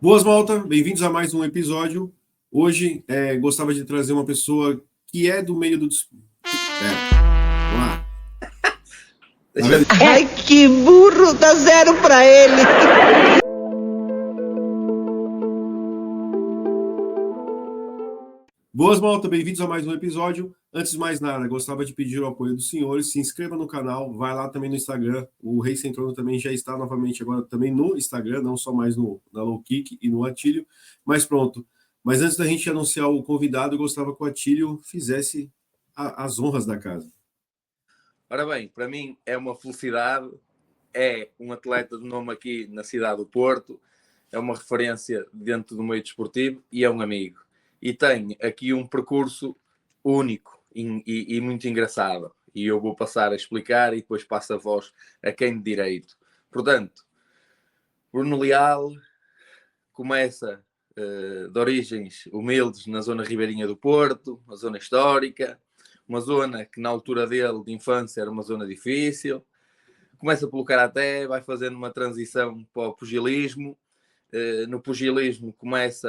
Boas, malta, bem-vindos a mais um episódio. Hoje gostava de trazer uma pessoa que é do meio do. Vamos lá. Tá vendo? Ai, que burro, dá zero pra ele. Boas, malta, bem-vindos a mais um episódio. Antes de mais nada, gostava de pedir o apoio dos senhores. Se inscreva no canal, vai lá também no Instagram. O Rei Sem Trono também já está novamente agora também no Instagram, não só mais na Low Kick e no Atílio. Mas pronto. Mas antes da gente anunciar o convidado, eu gostava que o Atílio fizesse as honras da casa. Ora bem, para mim é uma felicidade, é um atleta de nome aqui na cidade do Porto, é uma referência dentro do meio desportivo e é um amigo. E tem aqui um percurso único e muito engraçado. E eu vou passar a explicar e depois passo a voz a quem de direito. Portanto, Bruno Leal começa de origens humildes na zona ribeirinha do Porto, uma zona histórica, uma zona que na altura dele, de infância, era uma zona difícil. Começa pelo karaté, vai fazendo uma transição para o pugilismo. No pugilismo começa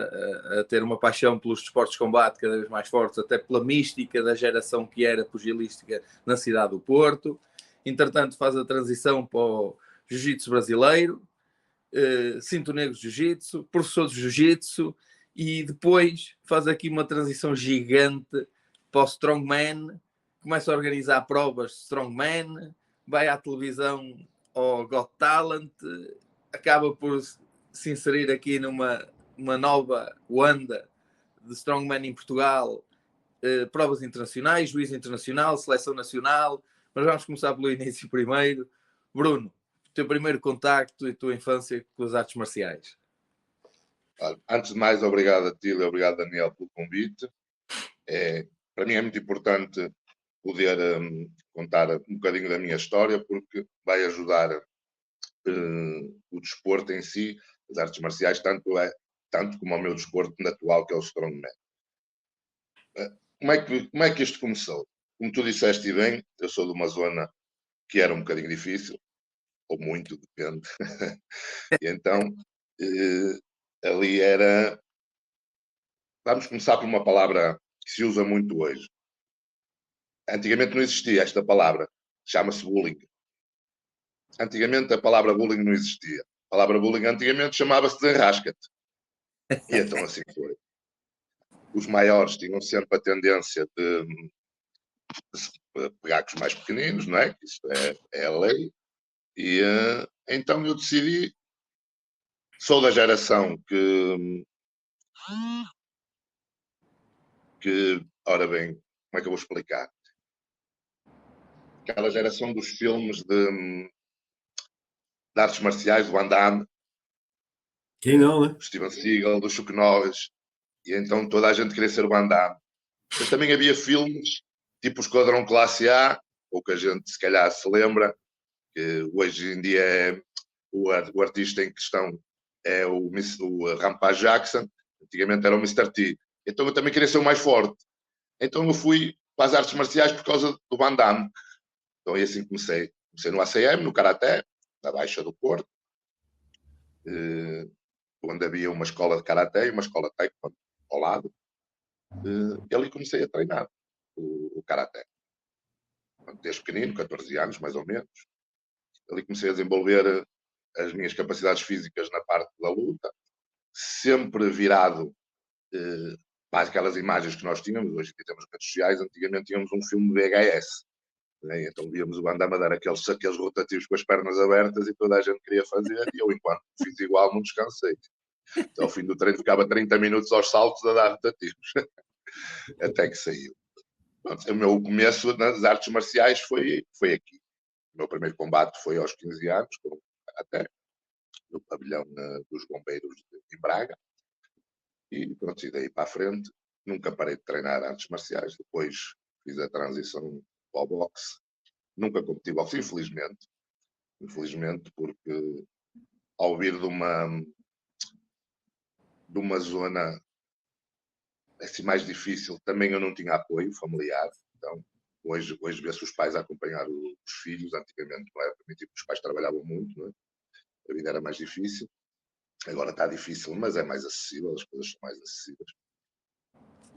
a ter uma paixão pelos desportos de combate cada vez mais fortes, até pela mística da geração que era pugilística na cidade do Porto. Entretanto, faz a transição para o jiu-jitsu brasileiro, cinto negro de jiu-jitsu, professor de jiu-jitsu, e depois faz aqui uma transição gigante para o strongman, começa a organizar provas de strongman, vai à televisão ao Got Talent, acaba por se inserir aqui numa nova onda de strongman em Portugal, provas internacionais, juiz internacional, seleção nacional. Mas vamos começar pelo início primeiro. Bruno, o teu primeiro contacto e a tua infância com as artes marciais. Antes de mais, obrigado a ti e obrigado, Daniel, pelo convite. Para mim é muito importante poder contar um bocadinho da minha história, porque vai ajudar o desporto em si, as artes marciais, tanto como o meu desporto atual, que é o strongman. Como é que isto começou? Como tu disseste bem, eu sou de uma zona que era um bocadinho difícil, ou muito, depende. E então, ali era... Vamos começar por uma palavra que se usa muito hoje. Antigamente não existia esta palavra, chama-se bullying. Antigamente a palavra bullying não existia. A palavra bullying antigamente chamava-se desenrasca-te. E então assim foi. Os maiores tinham sempre a tendência de pegar com os mais pequeninos, não é? Isto é a lei. E então eu decidi, sou da geração que, ora bem, como é que eu vou explicar? Aquela geração dos filmes de artes marciais, do Van Damme. Quem não, né? Do Steven Seagal, do Chuck Norris. E então toda a gente queria ser o Van Damme. Mas também havia filmes tipo o Esquadrão Classe A, ou que a gente se calhar se lembra, que hoje em dia é o artista em questão é o Rampage Jackson, antigamente era o Mr. T. Então eu também queria ser o mais forte. Então eu fui para as artes marciais por causa do Van Damme. Então e assim comecei. Comecei no ACM, no Karaté, na Baixa do Porto, onde havia uma escola de Karaté e uma escola de Taekwondo ao lado. E ali comecei a treinar o Karaté. Desde pequenino, 14 anos mais ou menos. Ali comecei a desenvolver as minhas capacidades físicas na parte da luta, sempre virado para aquelas imagens que nós tínhamos. Hoje temos redes sociais, antigamente tínhamos um filme VHS. Né? Então víamos o Van Damme a dar aqueles rotativos com as pernas abertas e toda a gente queria fazer, e eu, enquanto fiz igual, não descansei. Então, ao fim do treino ficava 30 minutos aos saltos a dar rotativos. Até que saiu. O meu começo nas artes marciais foi aqui. O meu primeiro combate foi aos 15 anos, até no pavilhão dos bombeiros em Braga. E pronto, e daí para a frente nunca parei de treinar artes marciais. Depois fiz a transição para o boxe. Nunca competi boxe, infelizmente. Infelizmente, porque ao vir de uma zona assim mais difícil, também eu não tinha apoio familiar. Então, hoje vê-se os pais a acompanhar os filhos. Antigamente não era permitido, os pais trabalhavam muito, não é? A vida era mais difícil. Agora está difícil, mas é mais acessível, as coisas são mais acessíveis.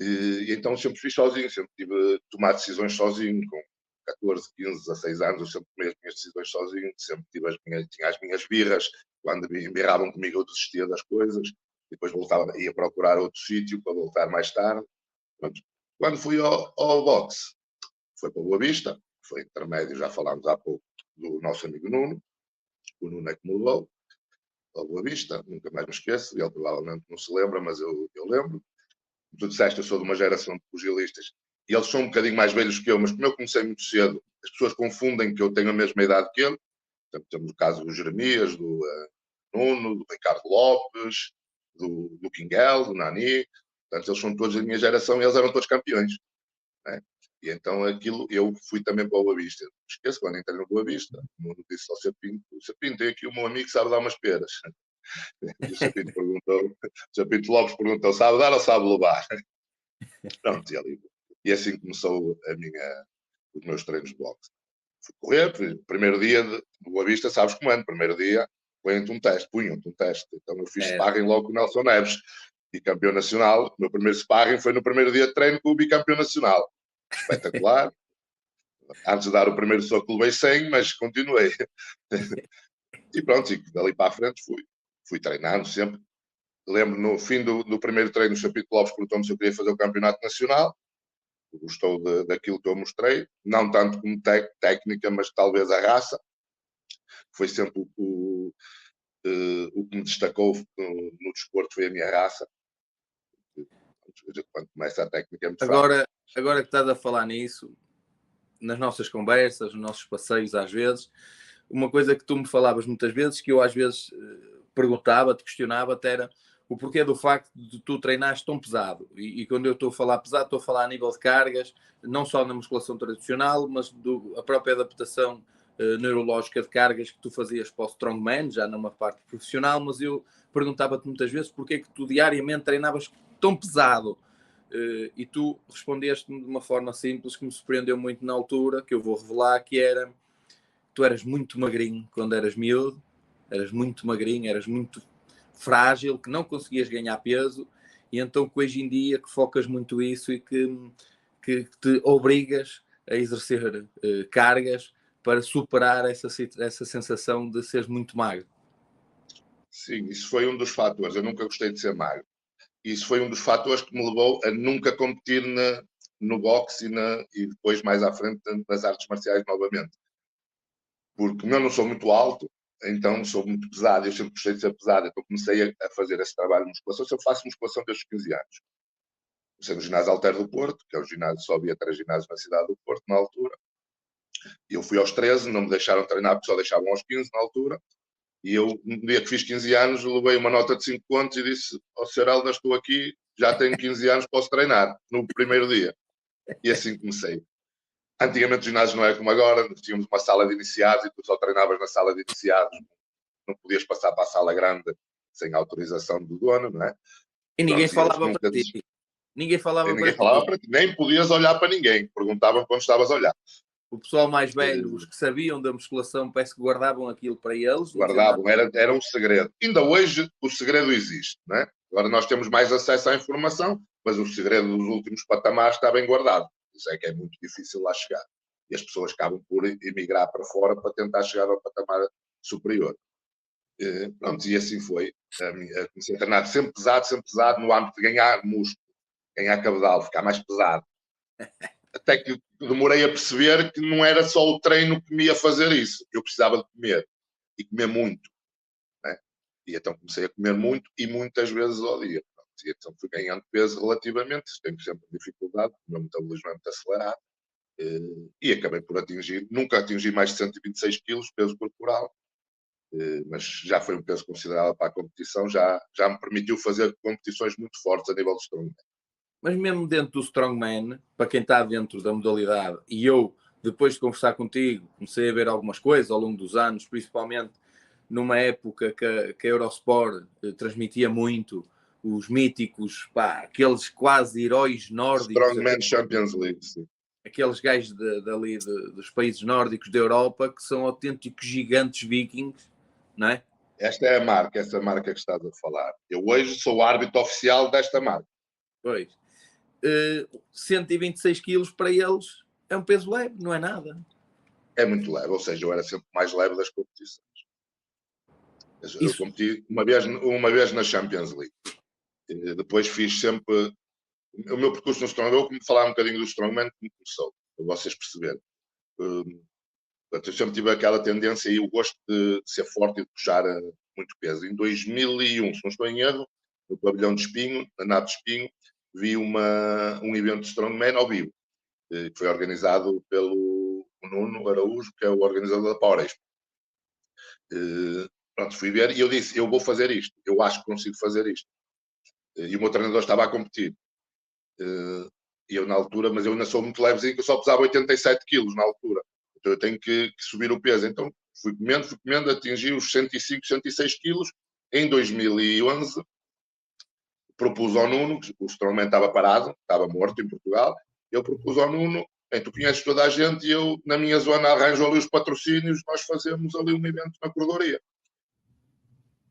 E então sempre fiz sozinho, sempre tive que tomar decisões sozinho, com 14, 15, 16 anos, eu sempre tomei as minhas decisões sozinho, sempre tinha as minhas birras, quando embirravam comigo eu desistia das coisas, e depois ia procurar outro sítio para voltar mais tarde. Pronto. Quando fui ao boxe, foi para Boa Vista, foi intermédio, já falámos há pouco, do nosso amigo Nuno, o Nuno é que me levou ao Boa Vista, nunca mais me esqueço, ele provavelmente não se lembra, mas eu lembro. Tu disseste, eu sou de uma geração de pugilistas, e eles são um bocadinho mais velhos que eu, mas como eu comecei muito cedo, as pessoas confundem que eu tenho a mesma idade que ele. Portanto, temos o caso do Jeremias, do Nuno, do Ricardo Lopes, do Kinguel, do Nani. Portanto, eles são todos da minha geração e eles eram todos campeões. Né? E então aquilo, eu fui também para o Boa Vista. Esqueço, quando entrei no Boa Vista, o Nuno disse ao Sapinto, tem aqui o meu amigo que sabe dar umas peras. E o Sapinto Lopes perguntou, sabe dar ou sabe levar? Pronto, e assim começou os meus treinos de boxe. Fui correr, primeiro dia de Boa Vista, sabes como é, no primeiro dia punham-te um teste. Então eu fiz sparring logo com o Nelson Neves, bicampeão nacional. O meu primeiro sparring foi no primeiro dia de treino com o bicampeão nacional. Espetacular. Antes de dar o primeiro soco levei 100, mas continuei. E pronto, e dali para a frente fui treinando sempre. Lembro, no fim do primeiro treino, o Chapito Lopes perguntou-me se eu queria fazer o campeonato nacional. Gostou daquilo que eu mostrei, não tanto como técnica, mas talvez a raça. Foi sempre o que me destacou no desporto, foi a minha raça. Quando começa a técnica é muito fácil. Agora que estás a falar nisso, nas nossas conversas, nos nossos passeios às vezes, uma coisa que tu me falavas muitas vezes, que eu às vezes perguntava-te, questionava-te, era o porquê do facto de tu treinares tão pesado. E quando eu estou a falar pesado, estou a falar a nível de cargas, não só na musculação tradicional, mas a própria adaptação neurológica de cargas que tu fazias para o Strongman, já numa parte profissional, mas eu perguntava-te muitas vezes porquê que tu diariamente treinavas tão pesado. E tu respondeste-me de uma forma simples que me surpreendeu muito na altura, que eu vou revelar, que era, tu eras muito magrinho quando eras miúdo, eras muito magrinho, eras muito frágil, que não conseguias ganhar peso, e então que hoje em dia que focas muito isso e que te obrigas a exercer cargas para superar essa sensação de seres muito magro. Sim, isso foi um dos fatores. Eu nunca gostei de ser magro. Isso foi um dos fatores que me levou a nunca competir no boxe e depois mais à frente nas artes marciais novamente. Porque eu não sou muito alto, então sou muito pesado, eu sempre gostei de ser pesado, então comecei a fazer esse trabalho de musculação. Eu faço musculação desde os 15 anos. Comecei no ginásio Alter do Porto, que é o ginásio, só havia 3 ginásios na cidade do Porto na altura. Eu fui aos 13, não me deixaram treinar porque só deixavam aos 15 na altura. E eu, no dia que fiz 15 anos, levei uma nota de 5 pontos e disse ao Sr. Helder, estou aqui, já tenho 15 anos, posso treinar, no primeiro dia. E assim comecei. Antigamente o ginásio não é como agora, tínhamos uma sala de iniciados e tu só treinavas na sala de iniciados. Não podias passar para a sala grande sem autorização do dono, não é? E ninguém falava para ti. Ninguém falava para ti. Nem podias olhar para ninguém. Perguntavam quando estavas a olhar. O pessoal mais velho, os que sabiam da musculação, parece que guardavam aquilo para eles. Guardavam, era um segredo. Ainda hoje o segredo existe, não é? Agora nós temos mais acesso à informação, mas o segredo dos últimos patamares está bem guardado. Isso é que é muito difícil lá chegar. E as pessoas acabam por emigrar para fora para tentar chegar ao patamar superior. Pronto, e assim foi. Comecei a treinar sempre pesado, no âmbito de ganhar músculo, ganhar cabedal, ficar mais pesado. Até que demorei a perceber que não era só o treino que me ia fazer isso. Eu precisava de comer. E comer muito. Né? E então comecei a comer muito e muitas vezes ao dia. E então fui ganhando peso relativamente. Tenho sempre dificuldade, o meu metabolismo é muito acelerado. E acabei por nunca atingi mais de 126 quilos, peso corporal. Mas já foi um peso considerável para a competição. Já me permitiu fazer competições muito fortes a nível de strongman. Mas mesmo dentro do strongman, para quem está dentro da modalidade, e eu, depois de conversar contigo, comecei a ver algumas coisas ao longo dos anos, principalmente numa época que a Eurosport transmitia muito os míticos, aqueles quase heróis nórdicos. Strongman Champions League, sim. Aqueles gajos dos países nórdicos da Europa que são autênticos gigantes vikings, não é? Esta é a marca, essa marca que estás a falar. Eu hoje sou árbitro oficial desta marca. Pois. 126 quilos para eles é um peso leve, não é nada. É muito leve, ou seja, eu era sempre mais leve das competições. Eu Isso. competi uma vez na Champions League. Depois fiz sempre... O meu percurso no Strongman, eu vou falar um bocadinho do Strongman como começou, para vocês perceberem. Eu sempre tive aquela tendência e o gosto de ser forte e de puxar muito peso. Em 2001, se não estou em erro, no pavilhão de Espinho, na nave de Espinho, vi um evento de Strongman ao vivo, que foi organizado pelo Nuno Araújo, que é o organizador da Power Expo. Pronto, fui ver e eu disse, eu vou fazer isto, eu acho que consigo fazer isto. E o meu treinador estava a competir. E eu na altura, mas eu ainda sou muito levezinho, que eu só pesava 87 quilos na altura. Então eu tenho que subir o peso. Então fui comendo, atingi os 105, 106 quilos. Em 2011, propus ao Nuno, o Strongman estava parado, estava morto em Portugal. Eu propus ao Nuno, tu conheces toda a gente e eu, na minha zona, arranjo ali os patrocínios, nós fazemos ali um evento na corredoria.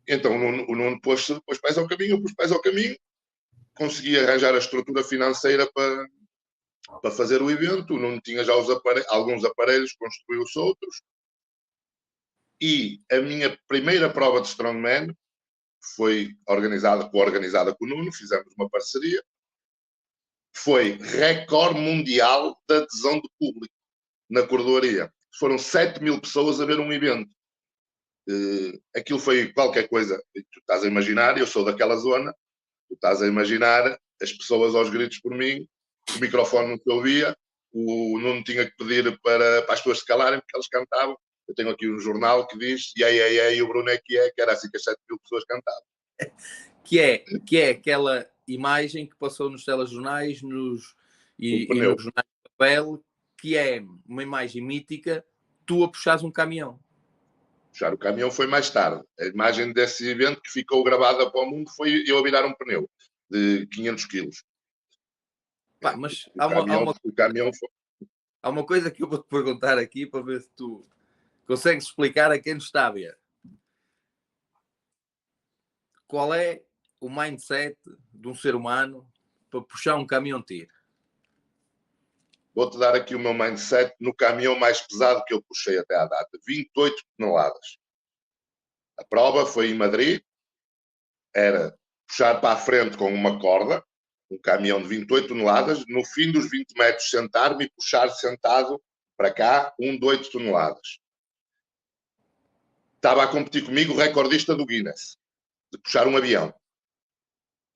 Então o Nuno pôs pés ao caminho, eu pus pés ao caminho, consegui arranjar a estrutura financeira para fazer o evento, não tinha já alguns aparelhos, construiu-se outros. E a minha primeira prova de Strongman foi organizada com o Nuno, fizemos uma parceria. Foi recorde mundial de adesão de público na corredoria. Foram 7.000 pessoas a ver um evento. Aquilo foi qualquer coisa. Tu estás a imaginar, eu sou daquela zona, tu estás a imaginar as pessoas aos gritos por mim, o microfone não se ouvia, o Nuno tinha que pedir para as pessoas se calarem, porque eles cantavam. Eu tenho aqui um jornal que diz e o Bruno que era assim que as 7.000 pessoas cantavam. Que é aquela imagem que passou nos telejornais e nos jornais de papel, que é uma imagem mítica, tu a puxares um caminhão. Puxar o caminhão foi mais tarde. A imagem desse evento que ficou gravada para o mundo foi eu a virar um pneu de 500 quilos. Pá, mas há uma coisa que eu vou te perguntar aqui para ver se tu consegues explicar a quem nos está a ver. Qual é o mindset de um ser humano para puxar um caminhão-tiro? Vou-te dar aqui o meu mindset no caminhão mais pesado que eu puxei até à data. 28 toneladas. A prova foi em Madrid. Era puxar para a frente com uma corda, um caminhão de 28 toneladas, no fim dos 20 metros sentar-me e puxar sentado para cá de 8 toneladas. Estava a competir comigo o recordista do Guinness, de puxar um avião.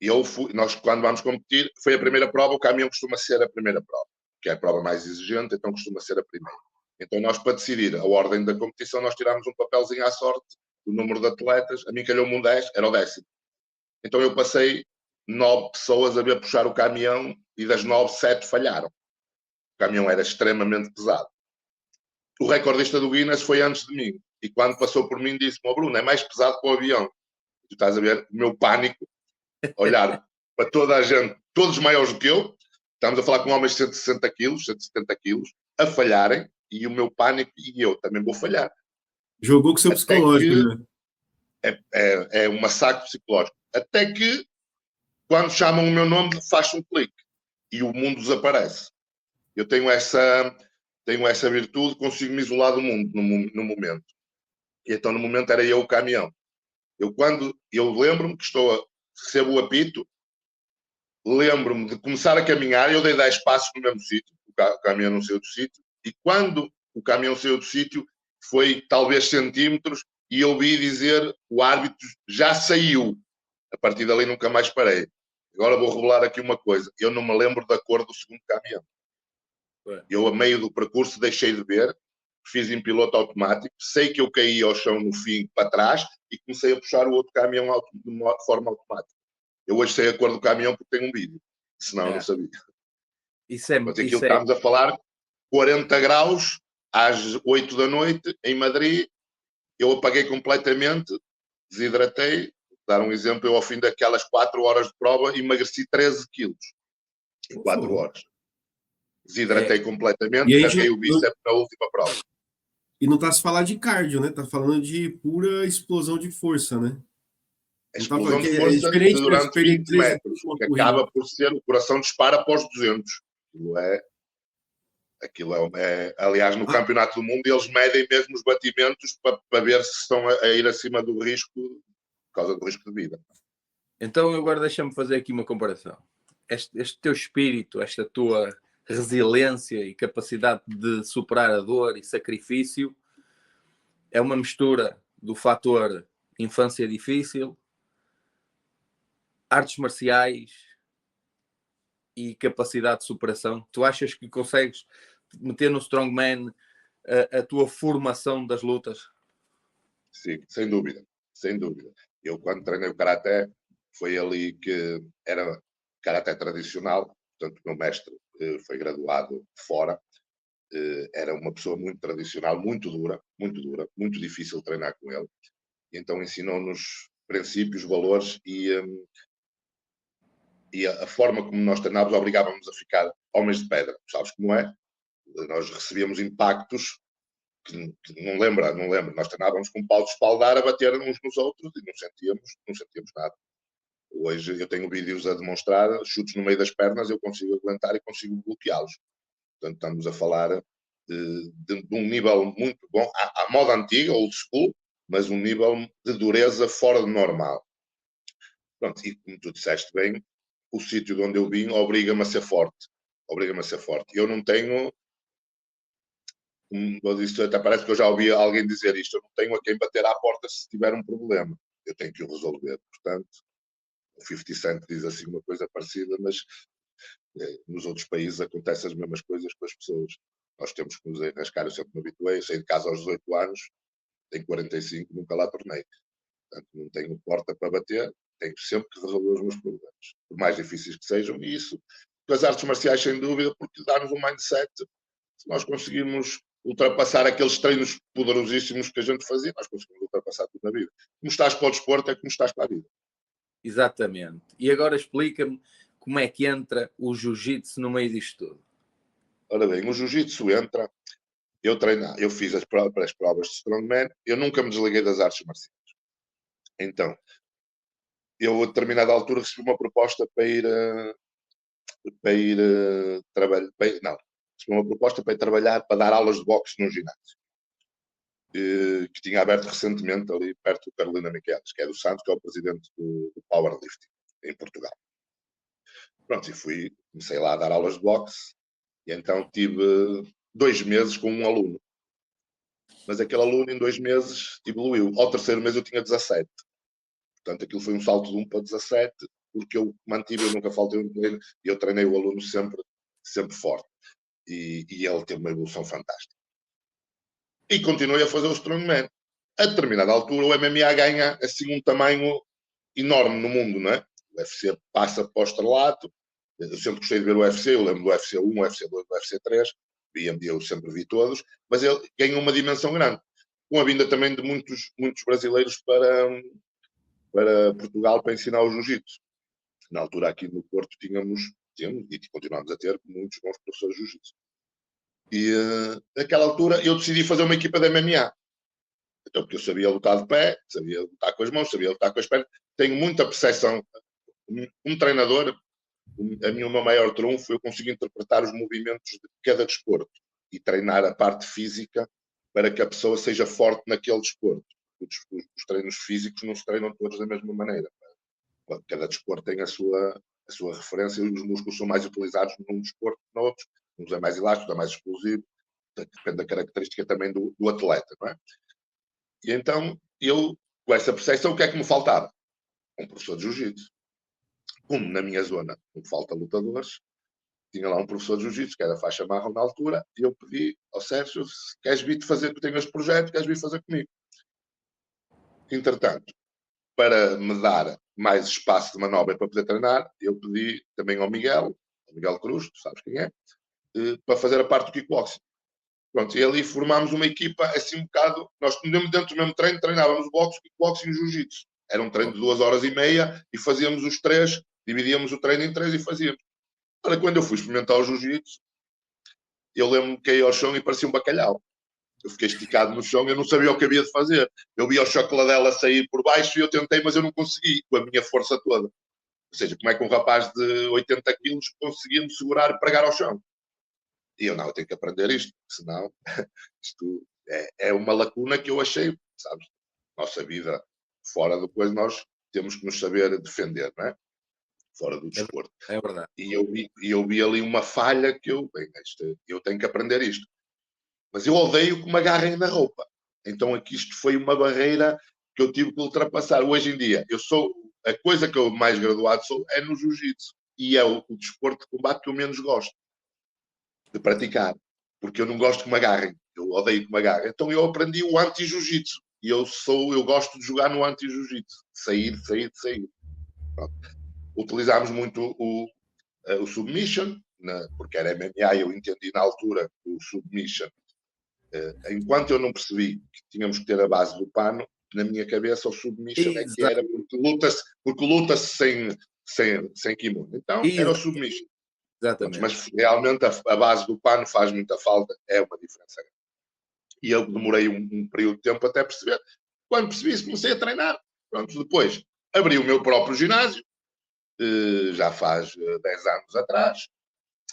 E nós, quando vamos competir, foi a primeira prova, o caminhão costuma ser a primeira prova, que é a prova mais exigente, então costuma ser a primeira. Então nós, para decidir a ordem da competição, nós tirámos um papelzinho à sorte, do número de atletas, a mim calhou-me um 10, era o 10º. Então eu passei 9 pessoas a ver puxar o caminhão e das 9, 7 falharam. O caminhão era extremamente pesado. O recordista do Guinness foi antes de mim. E quando passou por mim disse-me, Bruno, é mais pesado que o avião. Tu estás a ver o meu pânico, olhar para toda a gente, todos maiores do que eu, estamos a falar com homens de 160 quilos, 170 quilos, a falharem, e o meu pânico, e eu também vou falhar. Jogou com o seu psicológico, né? É um massacre psicológico. Até que, quando chamam o meu nome, faz um clique e o mundo desaparece. Eu tenho essa virtude, consigo me isolar do mundo no momento. E então, no momento, era eu o caminhão. Eu lembro-me que recebo o apito, lembro-me de começar a caminhar, eu dei 10 passos no mesmo sítio, o caminhão não saiu do sítio, e quando o caminhão saiu do sítio, foi talvez centímetros, e eu ouvi dizer, o árbitro já saiu. A partir dali nunca mais parei. Agora vou revelar aqui uma coisa. Eu não me lembro da cor do segundo caminhão. Eu, a meio do percurso, deixei de ver, fiz em piloto automático, sei que eu caí ao chão no fim para trás e comecei a puxar o outro caminhão de forma automática. Eu hoje sei a cor do caminhão porque tenho um vídeo. Senão eu não sabia. Mas aquilo estamos a falar, 40 graus, às 8 da noite, em Madrid, eu apaguei completamente, desidratei. Dar um exemplo, eu ao fim daquelas 4 horas de prova emagreci 13 quilos em 4 horas. Desidratei completamente, rasguei o bíceps na última prova. E não está se falando de cardio, né? Tá falando de pura explosão de força, né? A Não tá falando explosão que de é força diferente de durante perder 20 13 metros, uma que corrida. acaba por ser, o coração dispara após 200. Aliás, no Ah, Campeonato do Mundo, eles medem mesmo os batimentos para ver se estão a ir acima do risco, por causa do risco de vida. Então agora deixa-me fazer aqui uma comparação. Este teu espírito, esta tua resiliência e capacidade de superar a dor e sacrifício é uma mistura do fator infância difícil, artes marciais e capacidade de superação. Tu achas que consegues meter no Strongman a tua formação das lutas? Sim, sem dúvida, sem dúvida. Eu, quando treinei o Karaté, foi ali que era Karaté tradicional, portanto, o meu mestre foi graduado fora, era uma pessoa muito tradicional, muito dura, muito difícil treinar com ele. E então ensinou-nos princípios, valores e a forma como nós treinávamos obrigava-nos a ficar homens de pedra. Sabes como é? Nós recebíamos impactos que não lembra. Nós treinávamos com um pau de espaldar a bater uns nos outros e não sentíamos nada. Hoje eu tenho vídeos a demonstrar chutes no meio das pernas, eu consigo aguentar e consigo bloqueá-los. Portanto, estamos a falar de um nível muito bom, à moda antiga, old school, mas um nível de dureza fora do normal. Pronto, e como tu disseste bem, o sítio de onde eu vim obriga-me a ser forte. Obriga-me a ser forte. Eu não tenho, isto até parece que eu já ouvi alguém dizer isto, eu não tenho a quem bater à porta se tiver um problema. Eu tenho que o resolver. Portanto, o 50 Cent diz assim uma coisa parecida, mas nos outros países acontecem as mesmas coisas com as pessoas. Nós temos que nos enrascar, eu sempre me habituei, eu saí de casa aos 18 anos, tenho 45, nunca lá tornei. Portanto, não tenho porta para bater, tenho sempre que resolver os meus problemas, por mais difíceis que sejam, e isso, com as artes marciais, sem dúvida, porque dá-nos um mindset. Se nós conseguirmos ultrapassar aqueles treinos poderosíssimos que a gente fazia, nós conseguimos ultrapassar tudo na vida. Como estás para o desporto é como estás para a vida. Exatamente. E agora explica-me como é que entra o jiu-jitsu no meio disto tudo. Ora bem, o jiu-jitsu entra, eu fiz as provas de Strongman, eu nunca me desliguei das artes marciais. Então, eu a determinada altura recebi uma proposta para ir trabalhar, não, recebi uma proposta para ir trabalhar, para dar aulas de boxe num ginásio. Que tinha aberto recentemente ali perto do Carolina Miquelis, que é do Santos, que é o presidente do Powerlifting em Portugal. Pronto, e comecei lá a dar aulas de boxe, e então tive 2 meses com um aluno. Mas aquele aluno em 2 meses evoluiu. Ao terceiro mês eu tinha 17. Portanto, aquilo foi um salto de 1 para 17, porque eu mantive, eu nunca faltei um treino, e eu treinei o aluno sempre forte. E ele teve uma evolução fantástica. E continuei a fazer o Strongman. A determinada altura, o MMA ganha assim um tamanho enorme no mundo, não é? O UFC passa para o estrelato. Eu sempre gostei de ver o UFC, eu lembro do UFC 1, o UFC 2, o UFC 3, eu sempre vi todos, mas ele ganha uma dimensão grande. Com a vinda também de muitos brasileiros para Portugal para ensinar o jiu-jitsu. Na altura, aqui no Porto, tínhamos e continuamos a ter muitos bons professores de jiu-jitsu. E naquela altura eu decidi fazer uma equipa de MMA. Então, porque eu sabia lutar de pé, sabia lutar com as mãos, sabia lutar com as pernas. Tenho muita percepção. Um treinador, o meu maior trunfo, eu consigo interpretar os movimentos de cada desporto e treinar a parte física para que a pessoa seja forte naquele desporto. Os treinos físicos não se treinam todos da mesma maneira. Cada desporto tem a sua referência e os músculos são mais utilizados num desporto que noutros. Uns é mais elástico, é mais explosivo. Depende da característica também do atleta, não é? E então, eu, com essa percepção, o que é que me faltava? Um professor de jiu-jitsu. Como na minha zona não falta lutadores, tinha lá um professor de jiu-jitsu, que era faixa marrom na altura, e eu pedi ao Sérgio, se queres vir fazer, que eu tenho este projeto, queres vir fazer comigo? Entretanto, para me dar mais espaço de manobra para poder treinar, eu pedi também ao Miguel Cruz, tu sabes quem é, para fazer a parte do kickboxing. Pronto, e ali formámos uma equipa assim um bocado, nós dentro do mesmo treino treinávamos boxe, kickboxing e jiu-jitsu. Era um treino de 2 horas e meia e fazíamos os 3, dividíamos o treino em 3 e fazíamos. Ora, quando eu fui experimentar o jiu-jitsu, eu lembro-me que caí ao chão e parecia um bacalhau. Eu fiquei esticado no chão, eu não sabia o que havia de fazer. Eu vi o chocoladela sair por baixo e eu tentei, mas eu não consegui, com a minha força toda. Ou seja, como é que um rapaz de 80 quilos conseguia me segurar e pregar ao chão? E eu, não, eu tenho que aprender isto, senão isto é uma lacuna que eu achei, sabes? Nossa vida fora depois nós temos que nos saber defender, não é? Fora do desporto. É verdade. E eu vi ali uma falha que eu tenho que aprender isto. Mas eu odeio que me agarrem na roupa. Então aqui isto foi uma barreira que eu tive que ultrapassar. Hoje em dia, a coisa que eu mais graduado sou é no jiu-jitsu. E é o desporto de combate que eu menos gosto de praticar. Porque eu não gosto que me agarrem. Eu odeio que me agarrem. Então eu aprendi o anti-jiu-jitsu. E eu gosto de jogar no anti-jiu-jitsu. Sair. Pronto. Utilizámos muito o submission, porque era MMA, eu entendi na altura o submission. Enquanto eu não percebi que tínhamos que ter a base do pano, na minha cabeça o submission é que era, porque luta-se sem kimono. Então era o submission. Exatamente. Mas realmente a base do pano faz muita falta, é uma diferença. E eu demorei um período de tempo até perceber. Quando percebi isso, comecei a treinar. Pronto, depois abri o meu próprio ginásio, já faz 10 anos atrás,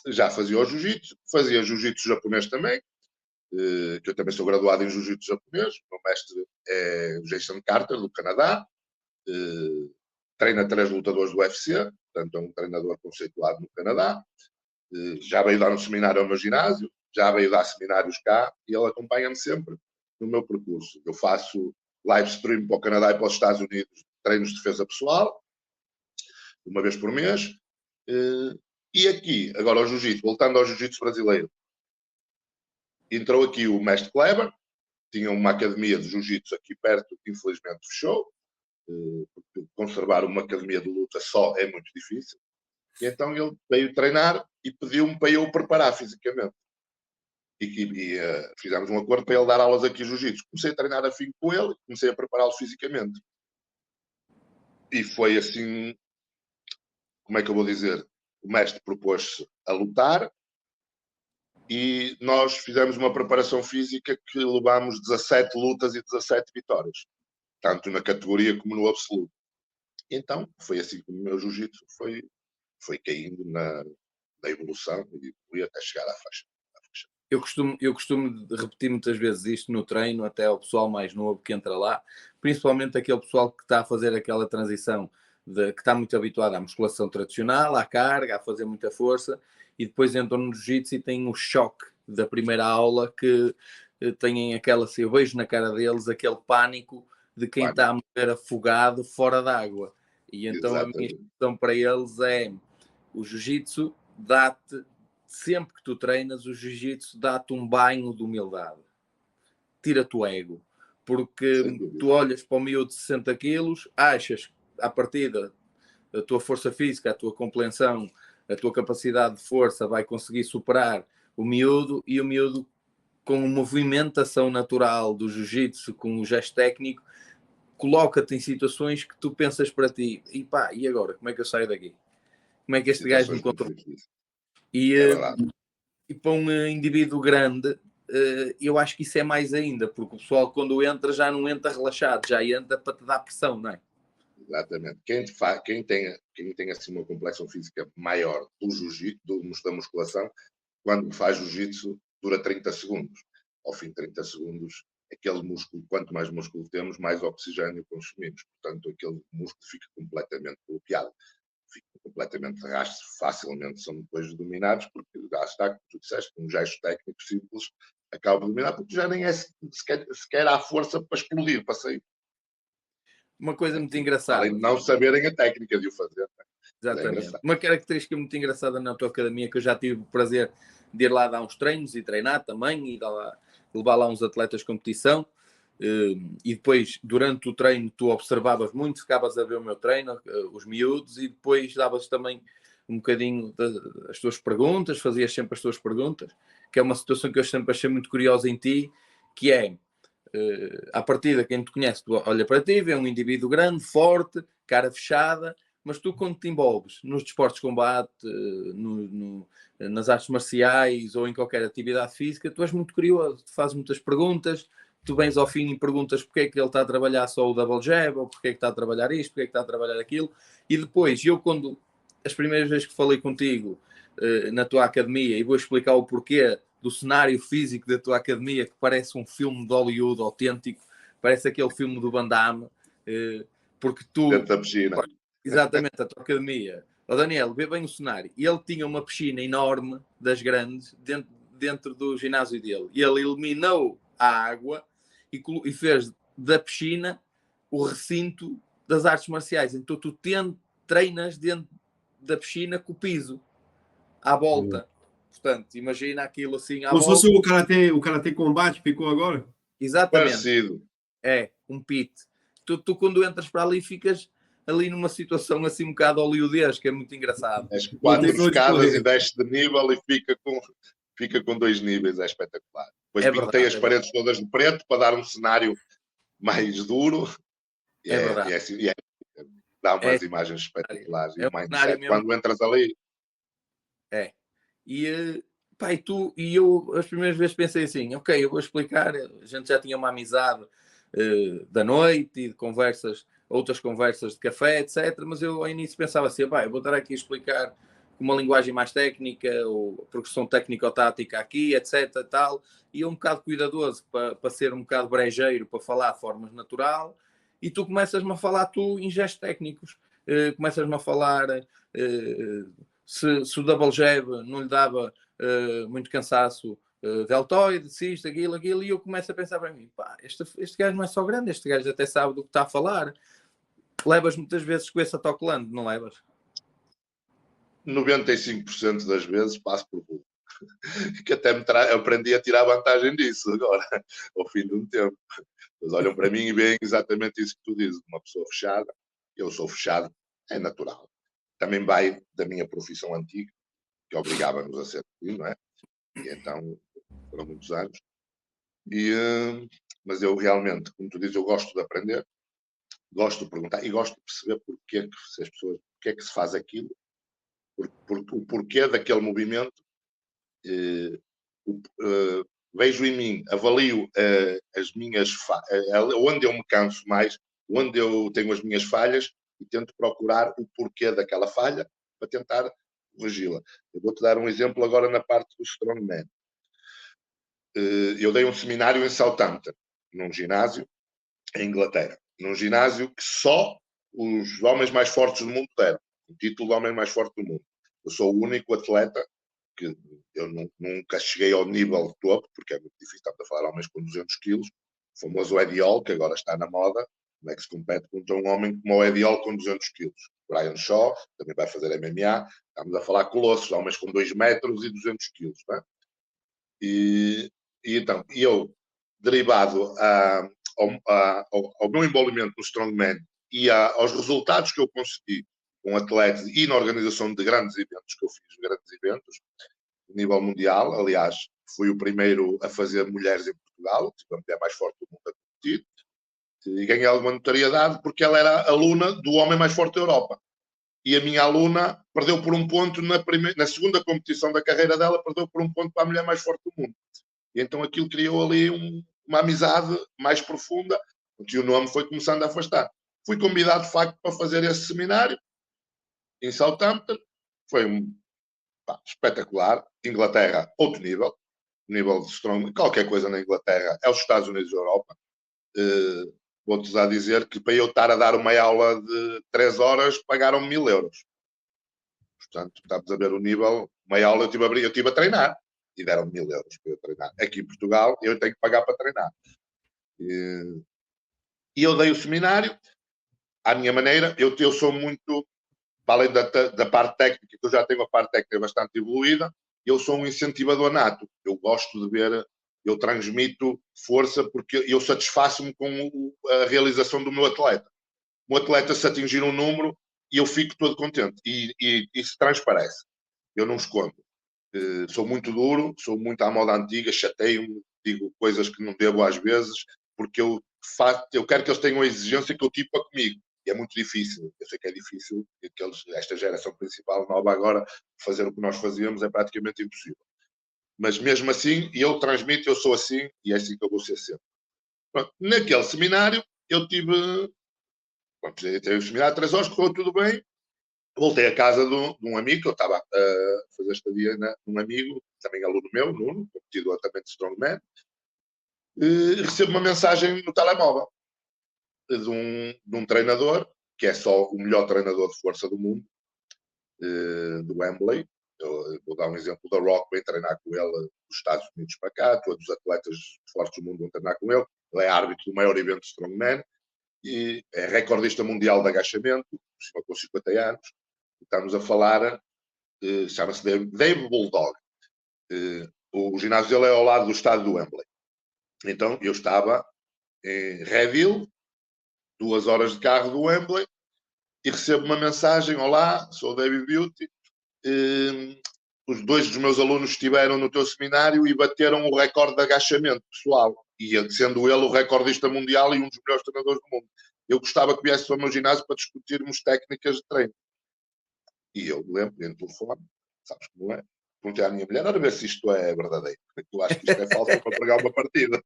já fazia o jiu-jitsu, fazia jiu-jitsu japonês também, que eu também sou graduado em jiu-jitsu japonês. O meu mestre é o Jason Carter, do Canadá, treina 3 lutadores do UFC, portanto é um treinador conceituado no Canadá. Já veio dar um seminário ao meu ginásio, já veio dar seminários cá, e ele acompanha-me sempre no meu percurso. Eu faço live stream para o Canadá e para os Estados Unidos, treinos de defesa pessoal, uma vez por mês. E aqui, agora ao jiu-jitsu, voltando ao jiu-jitsu brasileiro, entrou aqui o mestre Kleber, tinha uma academia de jiu-jitsu aqui perto, que infelizmente fechou, porque conservar uma academia de luta só é muito difícil. E então ele veio treinar e pediu-me para eu o preparar fisicamente. E fizemos um acordo para ele dar aulas aqui de jiu-jitsu. Comecei a treinar afim com ele e comecei a prepará-lo fisicamente. E foi assim, como é que eu vou dizer? O mestre propôs-se a lutar e nós fizemos uma preparação física que levámos 17 lutas e 17 vitórias, tanto na categoria como no absoluto. E então foi assim que o meu jiu-jitsu foi caindo na evolução e fui até chegar à faixa. Eu costumo repetir muitas vezes isto no treino, até ao pessoal mais novo que entra lá, principalmente aquele pessoal que está a fazer aquela transição, que está muito habituado à musculação tradicional, à carga, a fazer muita força, e depois entram no jiu-jitsu e têm o choque da primeira aula, que têm aquela, eu vejo na cara deles aquele pânico de quem está a morrer afogado fora d'água. E então a minha questão para eles é: o jiu-jitsu dá-te, sempre que tu treinas, o jiu-jitsu dá-te um banho de humildade. Tira-te o ego. Porque tu olhas para o miúdo de 60 quilos, achas, à partida, a tua força física, a tua compreensão, a tua capacidade de força vai conseguir superar o miúdo, e o miúdo, com a movimentação natural do jiu-jitsu, com o gesto técnico, coloca-te em situações que tu pensas para ti: e pá, e agora? Como é que eu saio daqui? Como é que este gajo me controla? E para um indivíduo grande, eu acho que isso é mais ainda, porque o pessoal, quando entra, já não entra relaxado, já entra para te dar pressão, não é? Exatamente. Quem tem assim uma complexão física maior do jiu-jitsu, da musculação, quando faz jiu-jitsu, dura 30 segundos. Ao fim de 30 segundos, aquele músculo, quanto mais músculo temos, mais oxigênio consumimos. Portanto, aquele músculo fica completamente bloqueado, fica completamente rastro, facilmente são depois dominados, porque já está, como tu disseste, um gesto técnico simples acaba de dominar, porque já nem é sequer há força para explodir, para sair. Uma coisa muito engraçada. Além de não saberem a técnica de o fazer. Exatamente. Uma característica muito engraçada na tua academia, que eu já tive o prazer de ir lá dar uns treinos e treinar também, e levar lá uns atletas de competição, e depois, durante o treino, tu observavas muito, ficavas a ver o meu treino, os miúdos, e depois davas também um bocadinho as tuas perguntas, fazias sempre as tuas perguntas, que é uma situação que eu sempre achei muito curiosa em ti, que é, à partida, quem te conhece, tu olha para ti, vê um indivíduo grande, forte, cara fechada, mas tu quando te envolves nos desportos de combate, nas artes marciais ou em qualquer atividade física, tu és muito curioso, tu fazes muitas perguntas, tu vens ao fim e perguntas porque é que ele está a trabalhar só o double jab, ou porque é que está a trabalhar isto, porque é que está a trabalhar aquilo, e depois quando as primeiras vezes que falei contigo na tua academia, e vou explicar o porquê do cenário físico da tua academia, que parece um filme de Hollywood autêntico, parece aquele filme do Van Damme, porque tu... Dentro da piscina. Exatamente, a tua academia. O Daniel, vê bem o cenário. E ele tinha uma piscina enorme, das grandes, dentro do ginásio dele. E ele eliminou a água e fez da piscina o recinto das artes marciais. Então tu treinas dentro da piscina com o piso à volta. Portanto, imagina aquilo assim à Como se volta. fosse o karatê combate, ficou agora? Exatamente. Parecido. É, um pit. Tu quando entras para ali ficas ali numa situação assim um bocado hollywoodesca, é muito engraçado. As 4 tem escadas de e desce de nível e fica com 2 níveis, é espetacular. Depois É pintei verdade, as paredes todas de preto para dar um cenário mais duro. É verdade. Dá umas imagens espetaculares. É um E o mindset, cenário mesmo. quando entras ali... É. E, pá, eu as primeiras vezes pensei assim, ok, eu vou explicar, a gente já tinha uma amizade da noite e de conversas, outras conversas de café, etc. Mas eu ao início pensava assim, pá, eu vou estar aqui a explicar com uma linguagem mais técnica, ou progressão técnico-tática aqui, etc. Tal, e eu um bocado cuidadoso para ser um bocado brejeiro, para falar de formas natural, e tu começas-me a falar em gestos técnicos, começas-me a falar se o double jab não lhe dava muito cansaço deltoide, se isto, aquilo, e eu começo a pensar para mim, pá, este gajo não é só grande, este gajo até sabe do que está a falar. Levas muitas vezes com esse autocolante, não levas? 95% das vezes passo por burro. Que até aprendi a tirar vantagem disso agora, ao fim de um tempo. Eles olham para mim e veem exatamente isso que tu dizes. Uma pessoa fechada, eu sou fechado, é natural. Também vai da minha profissão antiga, que obrigava-nos a ser assim, não é? E então, foram muitos anos. Mas eu realmente, como tu dizes, eu gosto de aprender, gosto de perguntar e gosto de perceber porque é que se faz aquilo, o porquê daquele movimento. Vejo em mim, avalio as minhas onde eu me canso mais, onde eu tenho as minhas falhas e tento procurar o porquê daquela falha para tentar corrigi-la. Eu vou-te dar um exemplo agora na parte do Strongman. Eu dei um seminário em Southampton, num ginásio em Inglaterra, num ginásio que só os homens mais fortes do mundo deram, o título de homem mais forte do mundo. Eu sou o único atleta que eu nunca cheguei ao nível de topo, porque é muito difícil, estamos a falar de homens com 200 quilos, o famoso Eddie Hall, que agora está na moda, como é que se compete contra um homem como o Eddie Hall com 200 quilos. Brian Shaw também vai fazer MMA, estamos a falar colossos, homens com 2 metros e 200 quilos. Não é? E então, eu, derivado ao meu envolvimento no Strongman e aos resultados que eu consegui com atletas e na organização de grandes eventos que eu fiz, grandes eventos, a nível mundial, aliás, fui o primeiro a fazer mulheres em Portugal, a mulher mais forte do mundo a competir, e ganhei alguma notoriedade porque ela era aluna do homem mais forte da Europa. E a minha aluna perdeu por um ponto na segunda competição da carreira dela, perdeu por um ponto para a mulher mais forte do mundo. E então aquilo criou ali uma amizade mais profunda, e o nome foi começando a afastar. Fui convidado, de facto, para fazer esse seminário em Southampton. Foi espetacular. Inglaterra, outro nível de strong. Qualquer coisa na Inglaterra é os Estados Unidos da Europa. Vou-te já dizer que para eu estar a dar uma aula de 3 horas pagaram 1.000 euros. Portanto, estamos a ver o nível. Uma aula eu estive a treinar e deram 1.000 euros para eu treinar. Aqui em Portugal eu tenho que pagar para treinar. E eu dei o seminário à minha maneira. Eu sou muito, para além da parte técnica, que eu já tenho a parte técnica bastante evoluída, eu sou um incentivador nato. Eu gosto de ver, eu transmito força porque eu satisfaço-me com a realização do meu atleta. O atleta, se atingir um número, eu fico todo contente. E isso transparece. Eu não escondo. Sou muito duro, sou muito à moda antiga, chateio-me, digo coisas que não devo às vezes, porque eu quero que eles tenham a exigência que eu tive para comigo. E é muito difícil, eu sei que é difícil, esta geração principal nova agora, fazer o que nós fazíamos é praticamente impossível. Mas mesmo assim, eu transmito, eu sou assim, e é assim que eu vou ser sempre. Pronto, naquele seminário, eu tive o seminário 3 horas, correu tudo bem. Voltei à casa de um amigo, que eu estava a fazer estadia num amigo, também aluno meu, Nuno, competidor também de Strongman, e recebo uma mensagem no telemóvel de um treinador, que é só o melhor treinador de força do mundo, do Wembley. Eu vou dar um exemplo da Rock, vem treinar com ele dos Estados Unidos para cá, todos os atletas fortes do mundo vão treinar com ele. Ele é árbitro do maior evento de Strongman e é recordista mundial de agachamento, com 50 anos. Estamos a falar, chama-se Dave Bulldog. O ginásio dele é ao lado do estádio do Wembley. Então, eu estava em Redhill, 2 horas de carro do Wembley, e recebo uma mensagem: olá, sou o David Beauty. Os 2 dos meus alunos estiveram no teu seminário e bateram o recorde de agachamento pessoal. E sendo ele o recordista mundial e um dos melhores treinadores do mundo. Eu gostava que viesse ao meu ginásio para discutirmos técnicas de treino. E eu lembro, dentro do telefone, sabes como é? Perguntei à minha mulher, ora ver se isto é verdadeiro. Eu acho que isto é falso para pregar uma partida.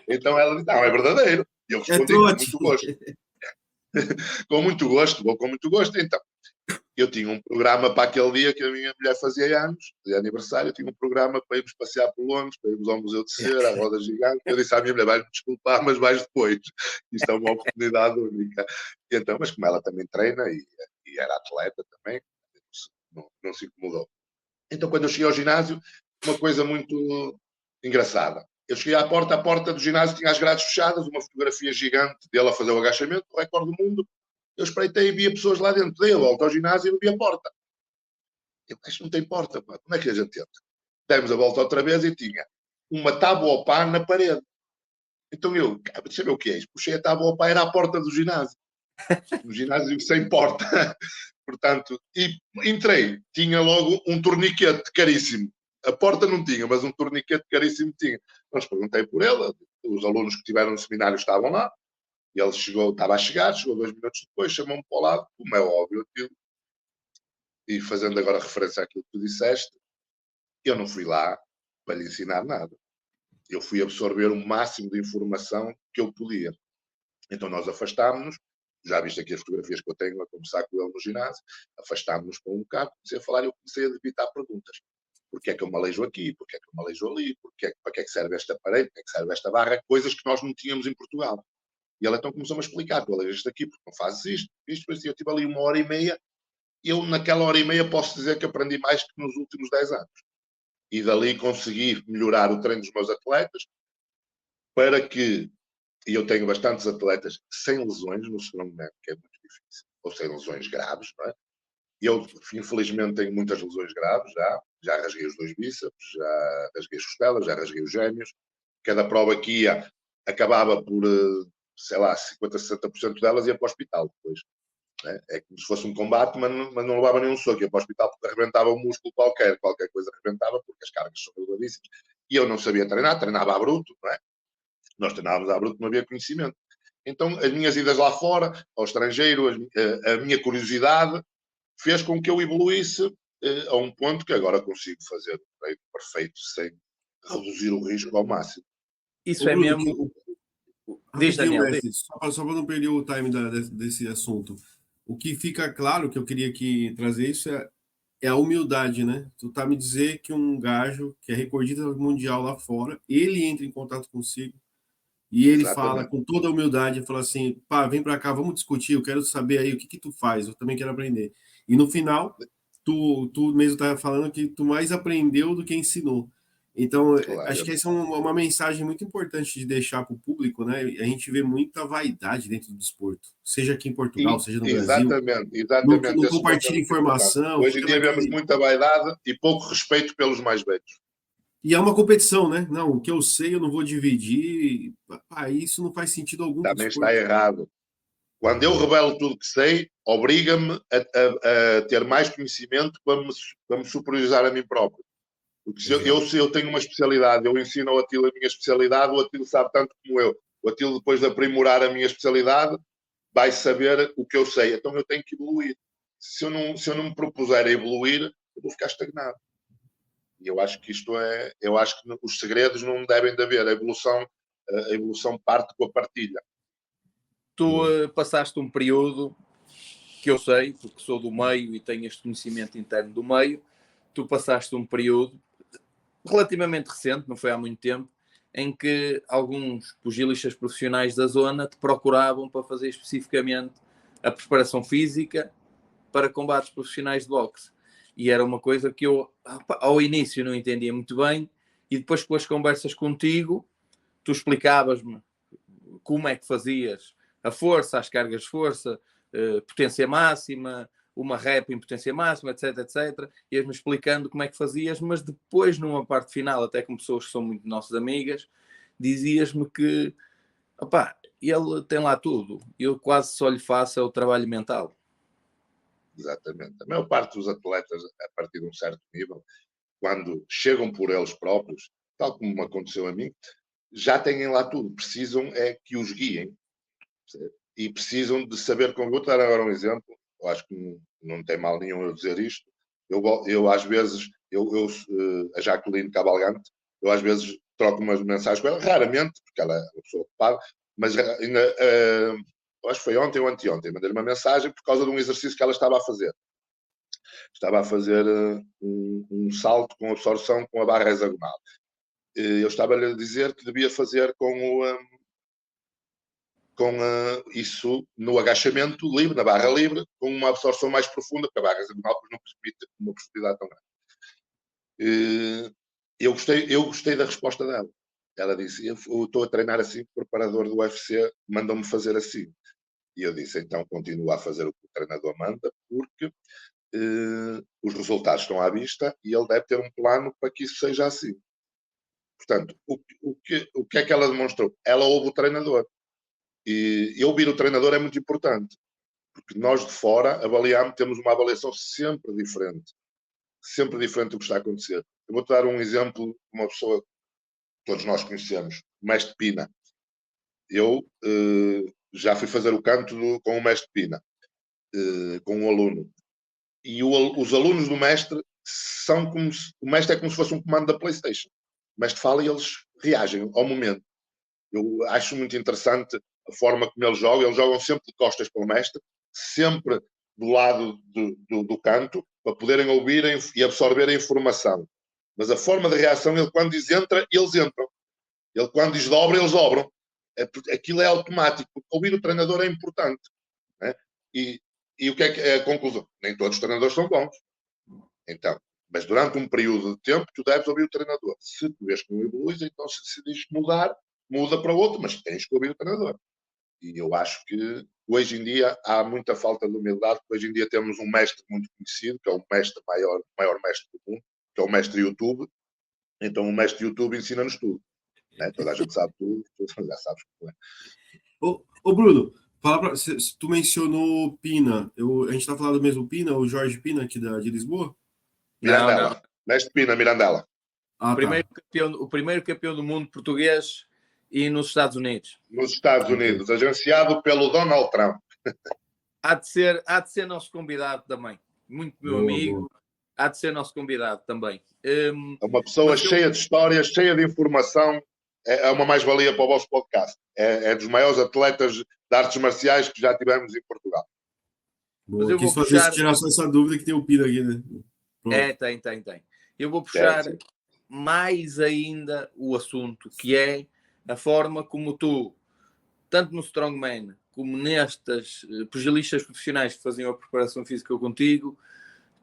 Então ela disse, não, é verdadeiro. E eu respondi com muito gosto. Com muito gosto, vou com muito gosto. Então, eu tinha um programa para aquele dia que a minha mulher fazia anos, de aniversário, eu tinha um programa para irmos passear por Londres, para irmos ao Museu de Cera, à Roda Gigante. Eu disse à minha mulher, vais-me desculpar, mas vais depois. Isto é uma oportunidade única. E então, mas como ela também treina e era atleta também, não se incomodou. Então, quando eu cheguei ao ginásio, uma coisa muito engraçada. Eu cheguei à porta do ginásio tinha as grades fechadas, uma fotografia gigante dele a fazer o agachamento, o recorde do mundo. Eu espreitei e via pessoas lá dentro dele, volto ao ginásio e não via porta. Eu acho que não tem porta, pá. Como é que a gente entra? Demos a volta outra vez e tinha uma tábua ao pá na parede. Então eu, sabe o que é isso? Puxei a tábua ao pá, era a porta do ginásio. Um ginásio sem porta. Portanto, e entrei. Tinha logo um torniquete caríssimo. A porta não tinha, mas um torniquete caríssimo tinha. Mas perguntei por ele. Os alunos que estiveram no seminário estavam lá. E ele estava a chegar, chegou 2 minutos depois, chamou-me para o lado, como é óbvio aquilo. E fazendo agora referência àquilo que tu disseste, eu não fui lá para lhe ensinar nada. Eu fui absorver o máximo de informação que eu podia. Então nós afastámos-nos, já viste aqui as fotografias que eu tenho a conversar com ele no ginásio, afastámos-nos para um bocado, comecei a falar e eu comecei a debitar perguntas. Porquê é que eu me aleijo aqui? Porquê é que eu me aleijo ali? Para que é que serve este aparelho? Para que é que serve esta barra? Coisas que nós não tínhamos em Portugal. E ele então começou-me a explicar: tu aleijas aqui porque não fazes isto. Eu tive ali 1h30. Eu, naquela 1h30, posso dizer que aprendi mais que nos últimos 10 anos. E dali consegui melhorar o treino dos meus atletas para que, e eu tenho bastantes atletas sem lesões no Strongman, que é muito difícil, ou sem lesões graves, não é? Eu, infelizmente, tenho muitas lesões graves, já rasguei os 2 bíceps, já rasguei as costelas, já rasguei os gêmeos. Cada prova que ia, acabava por, sei lá, 50%, 60% delas ia para o hospital depois. É como se fosse um combate, mas não levava nenhum soco, ia para o hospital porque arrebentava um músculo qualquer coisa arrebentava, porque as cargas são elevadíssimas. E eu não sabia treinar, treinava à bruto, não é? Nós treinávamos à bruto, não havia conhecimento. Então, as minhas idas lá fora, ao estrangeiro, a minha curiosidade, fez com que eu evoluísse a um ponto que agora consigo fazer o treino perfeito, sem reduzir o risco ao máximo. Isso é mesmo... Diz, Daniel, só para não perder o time desse assunto. O que fica claro, que eu queria aqui trazer isso, é a humildade, né? Tu tá me dizer que um gajo que é recordista mundial lá fora, ele entra em contato consigo e ele fala com toda a humildade, fala assim, pá, vem para cá, vamos discutir, eu quero saber aí o que tu faz, eu também quero aprender. E no final, tu mesmo tá falando que tu mais aprendeu do que ensinou. Então, claro, acho que essa é uma mensagem muito importante de deixar para o público, né? A gente vê muita vaidade dentro do desporto, seja aqui em Portugal, seja no Brasil. Exatamente. Não compartilha informação. Hoje em dia vemos muita vaidade e pouco respeito pelos mais velhos. E é uma competição, né? Não, o que eu sei eu não vou dividir. Isso não faz sentido algum. Também está errado. Quando eu revelo tudo que sei, obriga-me a ter mais conhecimento para me superiorizar a mim próprio. Porque se eu tenho uma especialidade, eu ensino ao Atila a minha especialidade, o Atila sabe tanto como eu. O Atila, depois de aprimorar a minha especialidade, vai saber o que eu sei. Então eu tenho que evoluir. Se eu não me propuser a evoluir, eu vou ficar estagnado. E eu acho que eu acho que os segredos não devem de haver. A evolução parte com a partilha. Tu passaste um período que eu sei, porque sou do meio e tenho este conhecimento interno do meio, tu passaste um período relativamente recente, não foi há muito tempo, em que alguns pugilistas profissionais da zona te procuravam para fazer especificamente a preparação física para combates profissionais de boxe. E era uma coisa que eu, ao início, não entendia muito bem, e depois com as conversas contigo, tu explicavas-me como é que fazias a força, as cargas de força, potência máxima, uma rep em potência máxima, etc, etc. Ias-me explicando como é que fazias, mas depois, numa parte final, até com pessoas que são muito nossas amigas, dizias-me que, opá, ele tem lá tudo, eu quase só lhe faço o trabalho mental. Exatamente. A maior parte dos atletas, a partir de um certo nível, quando chegam por eles próprios, tal como me aconteceu a mim, já têm lá tudo. Precisam é que os guiem. E precisam de saber como. Vou dar agora um exemplo. Eu acho que não tem mal nenhum eu dizer isto. Eu às vezes, a Jacqueline Cavalgante, eu às vezes troco umas mensagens com ela, raramente, porque ela é uma pessoa ocupada, mas ainda, acho que foi ontem ou anteontem, mandei-lhe uma mensagem por causa de um exercício que ela estava a fazer. Estava a fazer um salto com absorção com a barra hexagonal. Eu estava-lhe a dizer que devia fazer com isso no agachamento livre, na barra livre, com uma absorção mais profunda, porque a barra hexagonal não permite uma profundidade tão grande. Eu gostei da resposta dela. Ela disse, eu estou a treinar assim, o preparador do UFC mandou-me fazer assim. E eu disse, então continua a fazer o que o treinador manda, porque os resultados estão à vista e ele deve ter um plano para que isso seja assim. Portanto, o que é que ela demonstrou? Ela ouve o treinador. E ouvir o treinador é muito importante, porque nós de fora avaliamos, temos uma avaliação sempre diferente do que está a acontecer. Eu vou-te dar um exemplo de uma pessoa que todos nós conhecemos, o Mestre Pina. Eu já fui fazer o canto com o Mestre Pina, com um aluno. E os alunos do mestre são como se, o mestre é como se fosse um comando da PlayStation. O mestre fala e eles reagem ao momento. Eu acho muito interessante a forma como eles jogam sempre de costas para o mestre, sempre do lado do canto, para poderem ouvir e absorver a informação. Mas a forma de reação, ele quando diz entra, eles entram. Ele quando diz dobra, eles dobram. Aquilo é automático. Ouvir o treinador é importante. Né? E o que é a conclusão? Nem todos os treinadores são bons. Então, mas durante um período de tempo, tu deves ouvir o treinador. Se tu vês que não evoluís, então se diz mudar, muda para outro, mas tens que ouvir o treinador. E eu acho que hoje em dia há muita falta de humildade, porque hoje em dia temos um mestre muito conhecido, que é o mestre maior mestre do mundo, que é o mestre YouTube. Então o mestre YouTube ensina-nos tudo. Né? Toda a gente sabe tudo, tu já sabes como é. Ô Bruno, tu mencionou Pina. A gente está falando do mesmo Pina, o Jorge Pina aqui de Lisboa? Mirandela. Não. Mestre Pina, Mirandela. Ah, O primeiro campeão do mundo português e nos Estados Unidos. Nos Estados Unidos, agenciado pelo Donald Trump. Há de ser nosso convidado também. Muito meu amigo. Há de ser nosso convidado também. É uma pessoa cheia de histórias, cheia de informação. É uma mais-valia para o vosso podcast. É dos maiores atletas de artes marciais que já tivemos em Portugal. Mas eu vou puxar... tirar só essa dúvida que tem o Pina aqui, né? Tem. Eu vou puxar mais ainda o assunto, que é a forma como tu, tanto no Strongman como nestas pugilistas profissionais que faziam a preparação física contigo,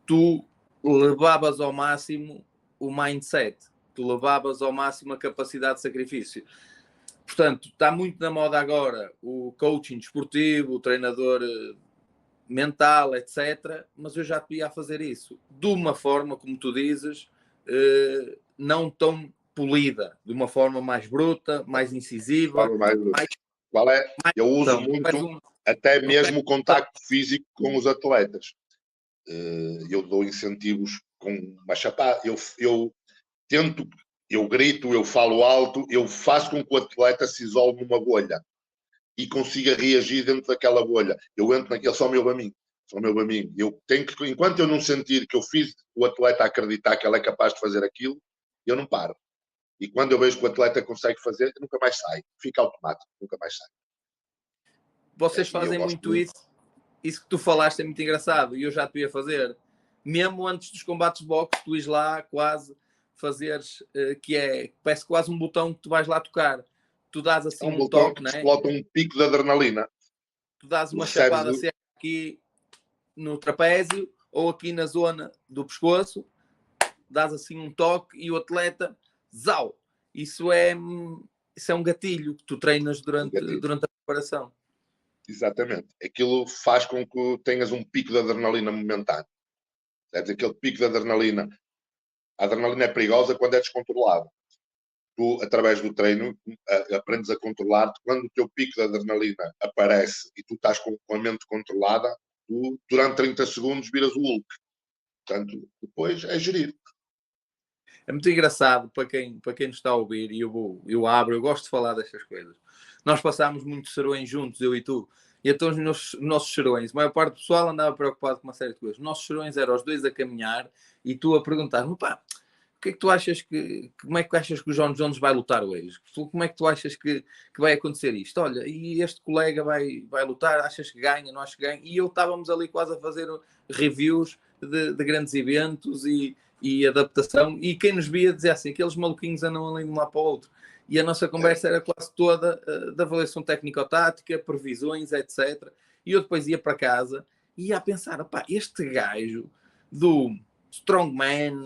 tu levavas ao máximo o mindset, tu levavas ao máximo a capacidade de sacrifício. Portanto, está muito na moda agora o coaching desportivo, o treinador mental, etc. Mas eu já podia fazer isso de uma forma, como tu dizes, não tão polida, de uma forma mais bruta, mais incisiva. Qual é? Eu uso muito até mesmo o contacto físico com os atletas. Eu dou incentivos com uma chapada. Eu tento, eu grito, eu falo alto, eu faço com que o atleta se isole numa bolha. e consiga reagir dentro daquela bolha. Eu entro naquele, só meu amigo. Só meu amigo. Eu tenho que, enquanto eu não sentir que eu fiz o atleta acreditar que ele é capaz de fazer aquilo, eu não paro. E quando eu vejo que o atleta consegue fazer, nunca mais sai. Fica automático, nunca mais sai. Vocês fazem muito isso. Isso que tu falaste é muito engraçado e eu já te ia fazer. Mesmo antes dos combates de boxe, tu ires lá quase fazeres, que é, parece quase um botão que tu vais lá tocar. Tu dás assim um toque, né? Explota um pico de adrenalina. Tu dás uma chapada assim aqui no trapézio ou aqui na zona do pescoço, dás assim um toque e o atleta, zau! Isso é um gatilho que tu treinas durante a preparação. Exatamente. Aquilo faz com que tenhas um pico de adrenalina momentâneo. Quer aquele pico de adrenalina. A adrenalina é perigosa quando é descontrolada. Tu, através do treino, aprendes a controlar-te. Quando o teu pico de adrenalina aparece e tu estás com a mente controlada, tu, durante 30 segundos, viras o Hulk. Portanto, depois é gerir. É muito engraçado para quem nos está a ouvir, e eu gosto de falar destas coisas. Nós passámos muitos serões juntos, eu e tu, e então os nossos serões, a maior parte do pessoal andava preocupado com uma série de coisas. Os nossos serões eram os dois a caminhar e tu a perguntar-me, pá, o que é que tu achas como é que achas que o John Jones vai lutar hoje? Como é que tu achas que vai acontecer isto? Olha, e este colega vai lutar, achas que ganha, não achas que ganha? E eu estávamos ali quase a fazer reviews de grandes eventos e adaptação, e quem nos via dizia assim, aqueles maluquinhos andam ali de um lado para o outro. E a nossa conversa era quase toda da avaliação técnico-tática, previsões, etc. E eu depois ia para casa e ia a pensar, pá, este gajo do strongman,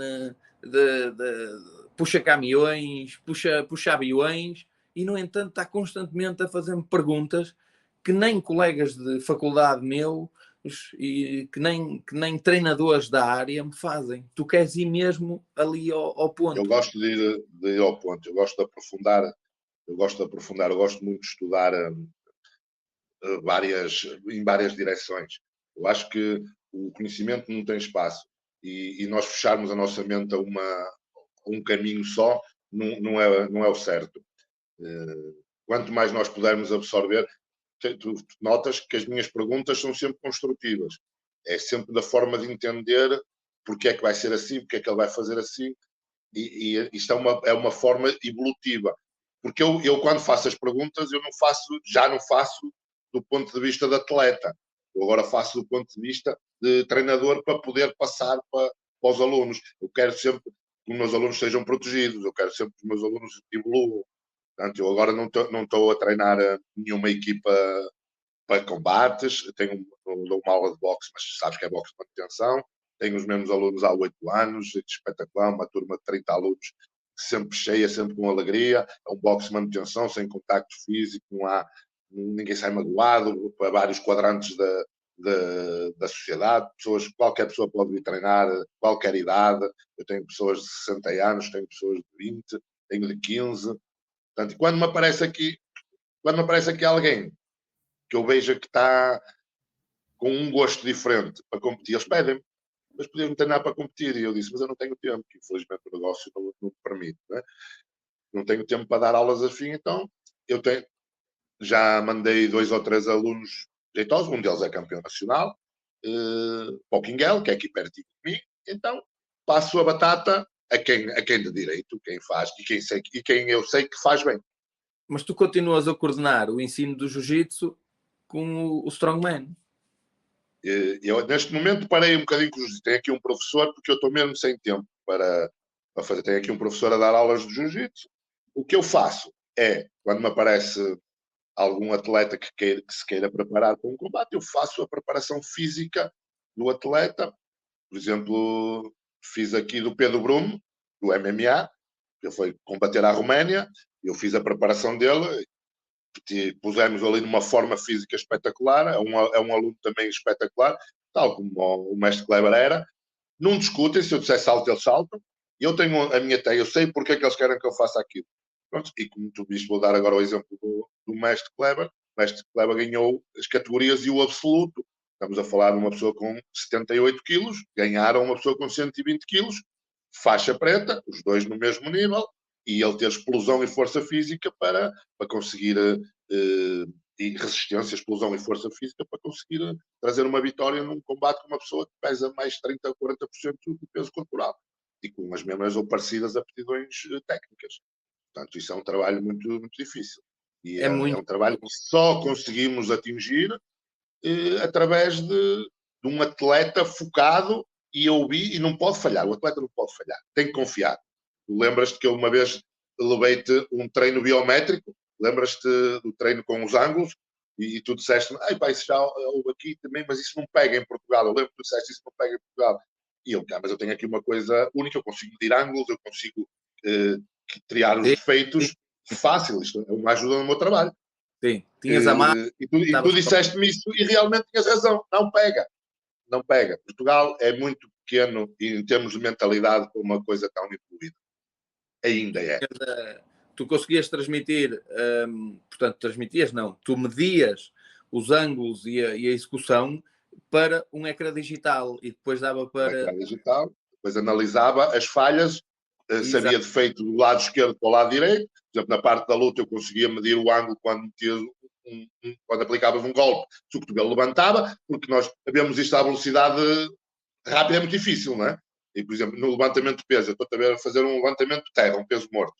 puxa caminhões, puxa aviões, e no entanto está constantemente a fazer-me perguntas que nem colegas de faculdade meu e que nem treinadores da área me fazem. Tu queres ir mesmo ali ao ponto. Eu gosto de ir ao ponto, eu gosto de aprofundar, eu gosto muito de estudar em várias direções. Eu acho que o conhecimento não tem espaço e nós fecharmos a nossa mente a um caminho só não é o certo. Quanto mais nós pudermos absorver, tu notas que as minhas perguntas são sempre construtivas. É sempre da forma de entender porque é que vai ser assim, porque é que ele vai fazer assim. E isto é uma forma evolutiva. Porque eu quando faço as perguntas, já não faço do ponto de vista de atleta. Eu agora faço do ponto de vista de treinador para poder passar para os alunos. Eu quero sempre que os meus alunos sejam protegidos, eu quero sempre que os meus alunos evoluam. Portanto, eu agora não estou a treinar nenhuma equipa para combates, dou uma aula de boxe, mas sabes que é boxe de manutenção, tenho os mesmos alunos há 8 anos, espetacular, uma turma de 30 alunos, sempre cheia, sempre com alegria, é um boxe de manutenção, sem contacto físico, ninguém sai magoado, para vários quadrantes da sociedade, qualquer pessoa pode vir treinar, qualquer idade, eu tenho pessoas de 60 anos, tenho pessoas de 20, tenho de 15, portanto, quando me aparece aqui alguém que eu veja que está com um gosto diferente para competir, eles pedem-me, mas podiam-me treinar para competir, e eu disse, mas eu não tenho tempo, que infelizmente o negócio não me permite, não tenho tempo para dar aulas assim, então já mandei 2 ou 3 alunos jeitosos, um deles é campeão nacional, para o Quinguel, que é aqui pertinho de mim, então passo a batata a quem de direito, quem faz, e quem eu sei que faz bem. Mas tu continuas a coordenar o ensino do jiu-jitsu com o strongman? Eu, neste momento, parei um bocadinho com o jiu-jitsu. Tenho aqui um professor, porque eu estou mesmo sem tempo para fazer. Tenho aqui um professor a dar aulas de jiu-jitsu. O que eu faço é, quando me aparece algum atleta que se queira preparar para um combate, eu faço a preparação física do atleta. Por exemplo, fiz aqui do Pedro Bruno, do MMA, que ele foi combater à Roménia. Eu fiz a preparação dele, pusemos ali numa forma física espetacular, é um aluno também espetacular, tal como o mestre Kleber era. Não discutem, se eu disser salto, eles saltam. Eu tenho a minha ideia, eu sei porque é que eles querem que eu faça aquilo. Pronto, e como tu viste, vou dar agora o exemplo do mestre Kleber. O mestre Kleber ganhou as categorias e o absoluto. Estamos a falar de uma pessoa com 78 quilos, ganharam uma pessoa com 120 quilos, faixa preta, os dois no mesmo nível, e ele ter explosão e força física para conseguir e resistência, explosão e força física para conseguir trazer uma vitória num combate com uma pessoa que pesa mais 30% ou 40% do peso corporal e com as mesmas ou parecidas aptidões técnicas. Portanto, isso é um trabalho muito, muito difícil. E é um trabalho que só conseguimos atingir através de um atleta focado e não pode falhar. O atleta não pode falhar. Tem que confiar. Tu lembras-te que eu uma vez levei-te um treino biométrico? Lembras-te do treino com os ângulos? E tu disseste, pá, isso já houve aqui também, mas isso não pega em Portugal. Eu lembro que tu disseste, isso não pega em Portugal. E eu, mas eu tenho aqui uma coisa única, eu consigo medir ângulos, eu consigo criar os defeitos fácil. Isto é uma ajuda no meu trabalho. Sim, tinhas a mão. E tu disseste-me isso e realmente tinhas razão. Não pega. Não pega. Portugal é muito pequeno em termos de mentalidade para uma coisa tão evoluída. Ainda é. Tu conseguias transmitir, portanto, transmitias não, tu medias os ângulos e a execução para um ecrã digital e depois dava para... Um ecrã digital, depois analisava as falhas, sabia de feito do lado esquerdo para o lado direito. Por exemplo, na parte da luta eu conseguia medir o ângulo quando metias quando aplicavas um golpe, se o cotovelo levantava, porque nós sabemos isto à velocidade rápida é muito difícil, não é? E, por exemplo, no levantamento de peso, eu estou a fazer um levantamento de terra, um peso morto.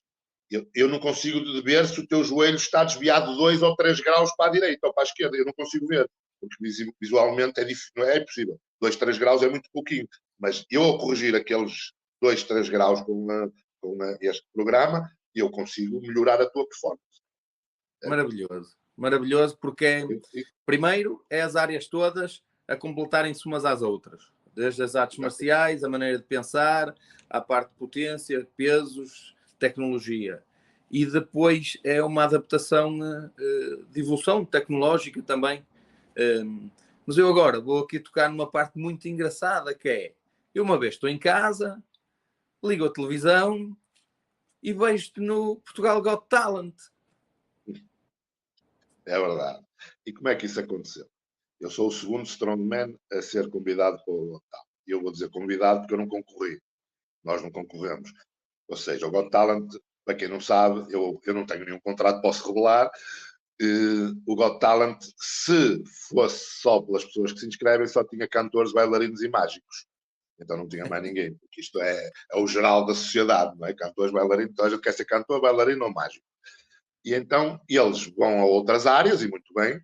Eu não consigo ver se o teu joelho está desviado 2 ou 3 graus para a direita ou para a esquerda. Eu não consigo ver, porque visualmente não é possível. 2, 3 graus é muito pouquinho. Mas eu, ao corrigir aqueles 2, 3 graus com este programa, eu consigo melhorar a tua performance. Maravilhoso. Maravilhoso, porque primeiro é as áreas todas a completarem-se umas às outras. Desde as artes marciais, a maneira de pensar, a parte de potência, pesos, tecnologia. E depois é uma adaptação de evolução tecnológica também. Mas eu agora vou aqui tocar numa parte muito engraçada, que é, eu uma vez estou em casa, ligo a televisão e vejo-te no Portugal Got Talent. É verdade. E como é que isso aconteceu? Eu sou o segundo strongman a ser convidado para o Got Talent. E eu vou dizer convidado porque eu não concorri. Nós não concorremos. Ou seja, o Got Talent, para quem não sabe, eu não tenho nenhum contrato, posso revelar. O Got Talent, se fosse só pelas pessoas que se inscrevem, só tinha cantores, bailarinos e mágicos. Então não tinha mais ninguém, porque isto é o geral da sociedade, não é? Cantores, bailarinos, então a gente quer ser cantor, bailarino ou mágico. E então eles vão a outras áreas, e muito bem,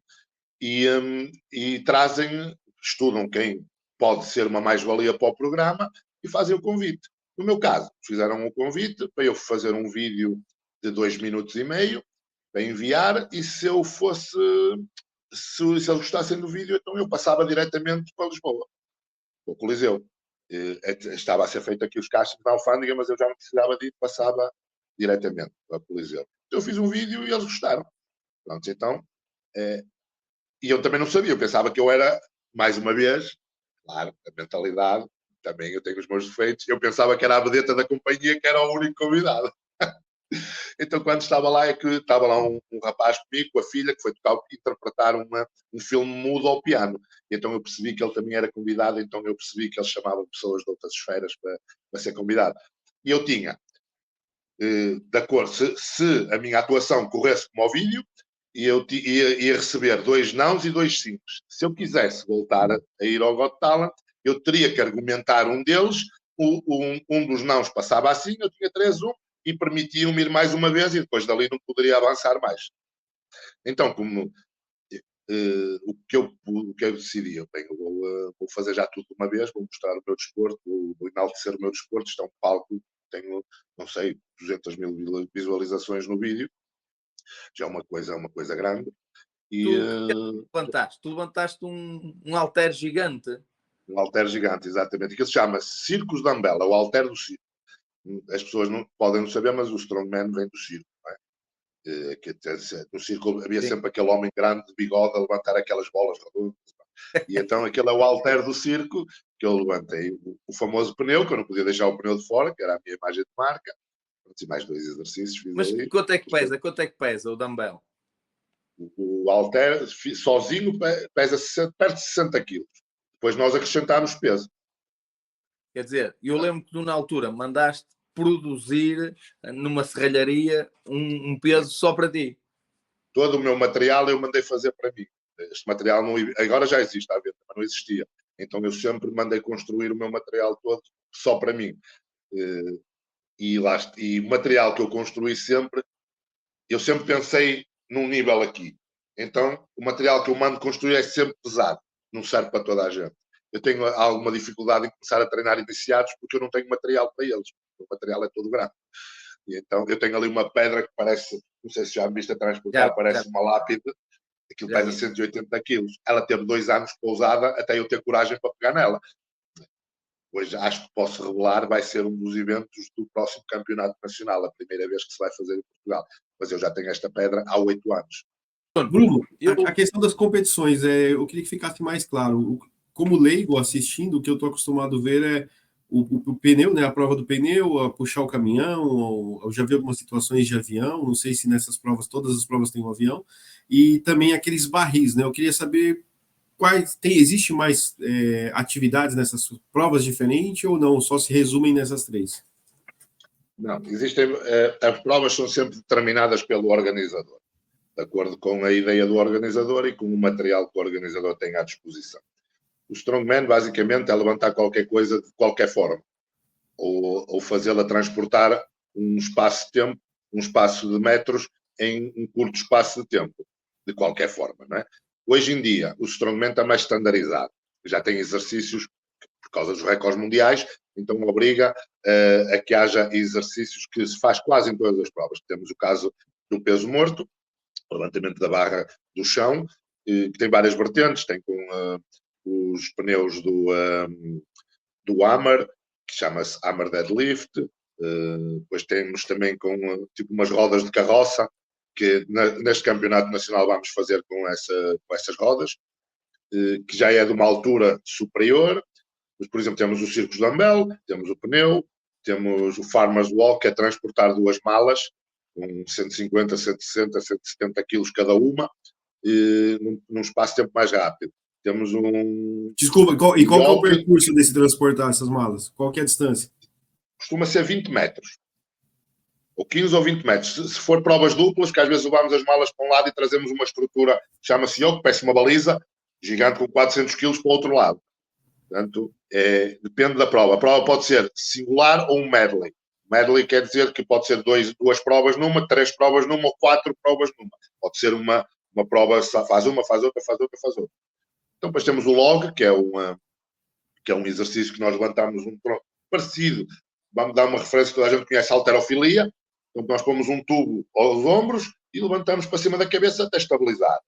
e trazem, estudam quem pode ser uma mais-valia para o programa e fazem o convite. No meu caso, fizeram um convite para eu fazer um vídeo de 2 minutos e meio para enviar, e se eu fosse, se eles gostassem do vídeo, então eu passava diretamente para Lisboa, para o Coliseu. Estava a ser feito aqui os castings na alfândega, mas eu já não precisava de ir, passava diretamente para o Coliseu. Eu fiz um vídeo e eles gostaram. Pronto, então, e eu também não sabia, eu pensava que eu era, mais uma vez, claro, a mentalidade, também eu tenho os meus defeitos, eu pensava que era a vedeta da companhia, que era o único convidado. Então, quando estava lá, estava lá um rapaz comigo, com a filha, que foi interpretar um filme mudo ao piano. E então eu percebi que ele também era convidado, então eu percebi que eles chamavam pessoas de outras esferas para ser convidado. E eu tinha, de acordo, se a minha atuação corresse como ao vídeo, eu ia receber 2 nãos e 2 sims. Se eu quisesse voltar a ir ao Got Talent, eu teria que argumentar um deles, um dos nãos passava assim, eu tinha 3-1, e permitiam-me ir mais uma vez, e depois dali não poderia avançar mais. Então, como o que eu decidi, bem, eu vou fazer já tudo de uma vez, vou mostrar o meu desporto, vou enaltecer o meu desporto, isto é um palco, tenho, não sei, 200 mil visualizações no vídeo, já é uma coisa grande. E, tu levantaste um halter gigante. Um halter gigante, exatamente, que se chama Circus Dumbbell, é o halter do circo. As pessoas não podem não saber, mas o strongman vem do circo, não é? No circo havia sempre aquele homem grande de bigode a levantar aquelas bolas redondas. E então aquele é o halter do circo, que eu levantei o famoso pneu, que eu não podia deixar o pneu de fora, que era a minha imagem de marca. E mais 2 exercícios fiz. Mas ali. Quanto é que pesa o dumbbell? O halter sozinho pesa perto de 60 quilos. Depois nós acrescentámos peso. Quer dizer, eu lembro que tu na altura mandaste produzir numa serralharia um peso só para ti. todo o meu material eu mandei fazer para mim. Este material agora já existe à venda, mas não existia. Então eu sempre mandei construir o meu material todo só para mim. E o material que eu construí sempre, eu sempre pensei num nível aqui. Então o material que eu mando construir é sempre pesado, não serve para toda a gente. Eu tenho alguma dificuldade em começar a treinar iniciados porque eu não tenho material para eles. O material é todo grande. E então eu tenho ali uma pedra que parece, não sei se já me viste a transportar, parece uma lápide. Aquilo pesa 180 quilos. Ela teve 2 anos pousada até eu ter coragem para pegar nela. Hoje acho que posso revelar, vai ser um dos eventos do próximo campeonato nacional, a primeira vez que se vai fazer em Portugal. Mas eu já tenho esta pedra há 8 anos. Bruno, a questão das competições, eu queria que ficasse mais claro. Como leigo assistindo, o que eu estou acostumado a ver é o pneu, né, a prova do pneu, a puxar o caminhão, eu já vi algumas situações de avião, não sei se nessas provas, todas as provas têm um avião, e também aqueles barris, né? Eu queria saber existe mais atividades nessas provas diferentes ou não? Só se resumem nessas 3? Não, existem. As provas são sempre determinadas pelo organizador, de acordo com a ideia do organizador e com o material que o organizador tem à disposição. O strongman, basicamente, é levantar qualquer coisa de qualquer forma, ou fazê-la transportar um espaço de tempo, um espaço de metros em um curto espaço de tempo, de qualquer forma, não é? Hoje em dia, o strongman está mais standardizado. Já tem exercícios, por causa dos recordes mundiais, então obriga a que haja exercícios que se faz quase em todas as provas. Temos o caso do peso morto, o levantamento da barra do chão, que tem várias vertentes, tem com os pneus do Hammer, que chama-se Hammer Deadlift, depois temos também com tipo umas rodas de carroça, que neste campeonato nacional vamos fazer com essas rodas, que já é de uma altura superior. Mas, por exemplo, temos o Circus Dumbbell, temos o pneu, temos o Farmer's Walk, que é transportar 2 malas, com 150, 160, 170 quilos cada uma, num espaço de tempo mais rápido. Temos Desculpa, qual que é o percurso desse transportar essas malas? Qual que é a distância? Costuma ser 20 metros. Ou 15 ou 20 metros. Se for provas duplas, que às vezes levamos as malas para um lado e trazemos uma estrutura, chama-se yoke, parece uma baliza, gigante com 400 quilos para o outro lado. Portanto, depende da prova. A prova pode ser singular ou um medley. Medley quer dizer que pode ser 2 provas numa, 3 provas numa ou 4 provas numa. Pode ser uma prova, faz uma, faz outra, faz outra, faz outra. Então, depois temos o log, que é um exercício que nós levantamos um tronco parecido. Vamos dar uma referência que toda a gente conhece, a halterofilia. Então, nós pomos um tubo aos ombros e levantamos para cima da cabeça até estabilizar.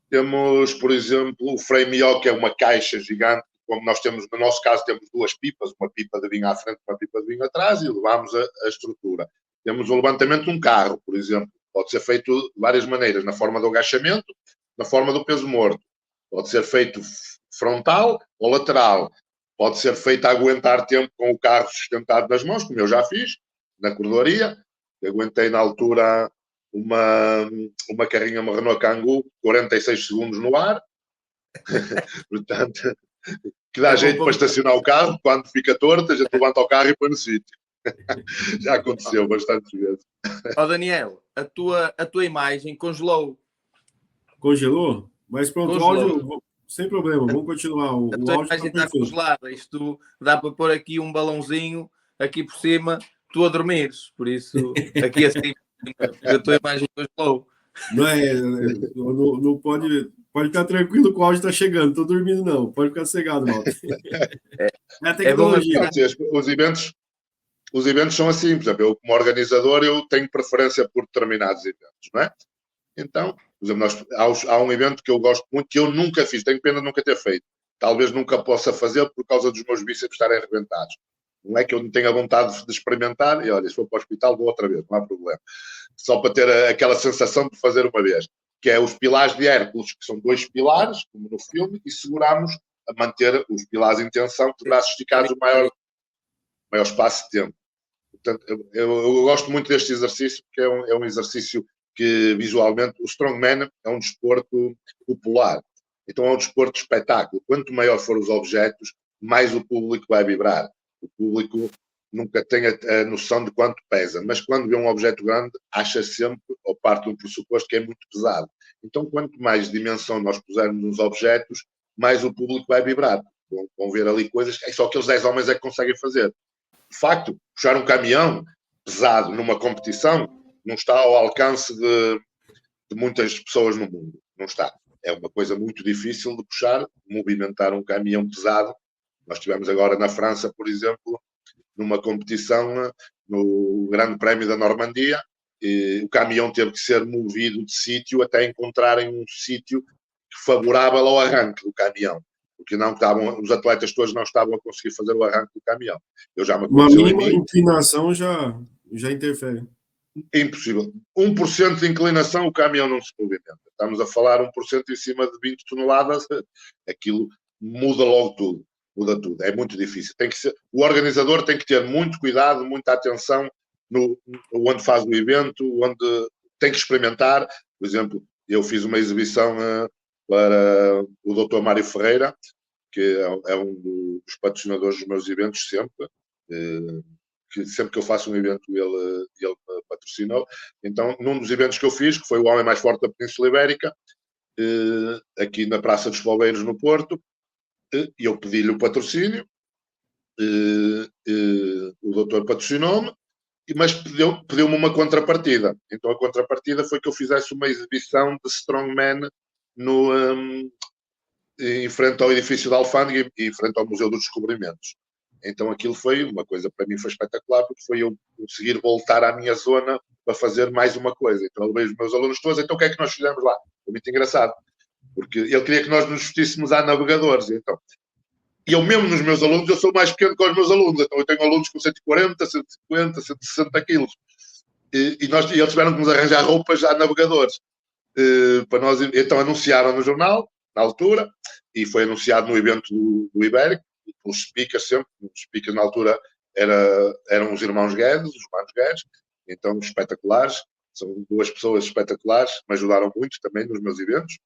Temos, por exemplo, o frame yoke, que é uma caixa gigante. Como nós temos, no nosso caso, temos 2 pipas, uma pipa de vinho à frente e uma pipa de vinho atrás, e levamos a estrutura. Temos o levantamento de um carro, por exemplo. Pode ser feito de várias maneiras, na forma do agachamento, na forma do peso morto. Pode ser feito frontal ou lateral. Pode ser feito a aguentar tempo com o carro sustentado nas mãos, como eu já fiz, na corredoria. Aguentei na altura uma carrinha, uma Renault Kangoo, 46 segundos no ar. Portanto, que dá jeito para estacionar o carro. Quando fica torto, a gente levanta o carro e põe no sítio. Já aconteceu bastantes vezes. Daniel, a tua imagem congelou. Congelou? Mas pronto, o áudio, sem problema, vamos continuar. O tua imagem está congelada. Isto dá para pôr aqui um balãozinho aqui por cima, tu a dormires. Por isso, aqui assim, a tua imagem congelou. Não pode ficar tranquilo que o áudio está chegando. Estou dormindo, não. Pode ficar cegado, Walter. É a tecnologia. Os eventos são assim. Por exemplo, eu, como organizador, eu tenho preferência por determinados eventos, não é? Então, por exemplo, há um evento que eu gosto muito, que eu nunca fiz, tenho pena de nunca ter feito. Talvez nunca possa fazer por causa dos meus bíceps estarem arrebentados. Não é que eu não tenha vontade de experimentar, e olha, se for para o hospital, vou outra vez, não há problema. Só para ter aquela sensação de fazer uma vez. Que é os pilares de Hércules, que são 2 pilares, como no filme, e seguramos a manter os pilares em tensão, de braços esticados o maior espaço de tempo. Portanto, eu gosto muito deste exercício, porque é um exercício que, visualmente, o strongman é um desporto popular. Então, é um desporto de espetáculo. Quanto maior for os objetos, mais o público vai vibrar. O público nunca tem a noção de quanto pesa, mas quando vê um objeto grande, acha sempre, ou parte de um pressuposto, que é muito pesado. Então, quanto mais dimensão nós pusermos nos objetos, mais o público vai vibrar. Vão ver ali coisas que só aqueles 10 homens é que conseguem fazer. De facto, puxar um caminhão pesado numa competição não está ao alcance de muitas pessoas no mundo. Não está. É uma coisa muito difícil de puxar, movimentar um caminhão pesado. Nós tivemos agora na França, por exemplo, numa competição no Grande Prémio da Normandia, e o caminhão teve que ser movido de sítio até encontrarem um sítio favorável ao arranque do caminhão, porque não estavam, os atletas todos não estavam a conseguir fazer o arranque do caminhão. Uma mínima inclinação já interfere. É impossível. 1% de inclinação, o caminhão não se movimenta. Estamos a falar 1% em cima de 20 toneladas, aquilo muda logo tudo. Muda tudo. É muito difícil. Tem que ser, o organizador tem que ter muito cuidado, muita atenção onde faz o evento, onde tem que experimentar. Por exemplo, eu fiz uma exibição para o Dr. Mário Ferreira, que é um dos patrocinadores dos meus eventos sempre. Que sempre que eu faço um evento ele me patrocinou. Então, num dos eventos que eu fiz, que foi o Homem Mais Forte da Península Ibérica, aqui na Praça dos Palmeiros, no Porto, eu pedi-lhe o patrocínio, o doutor patrocinou-me, mas pediu-me uma contrapartida. Então, a contrapartida foi que eu fizesse uma exibição de Strongman em frente ao edifício da Alfândega e em frente ao Museu dos Descobrimentos. Então aquilo foi uma coisa, para mim foi espetacular, porque foi eu conseguir voltar à minha zona para fazer mais uma coisa. Então eu levei os meus alunos todos, então o que é que nós fizemos lá? Foi muito engraçado, porque ele queria que nós nos vestíssemos a navegadores. Então, e eu mesmo nos meus alunos, eu sou mais pequeno que os meus alunos, então eu tenho alunos com 140, 150, 160 quilos. E eles tiveram que nos arranjar roupas a navegadores. Para nós, então anunciaram no jornal, na altura, e foi anunciado no evento do Ibérico, pelos speakers sempre. Os speakers na altura eram os irmãos Guedes, os manos Guedes, então espetaculares, são duas pessoas espetaculares, me ajudaram muito também nos meus eventos.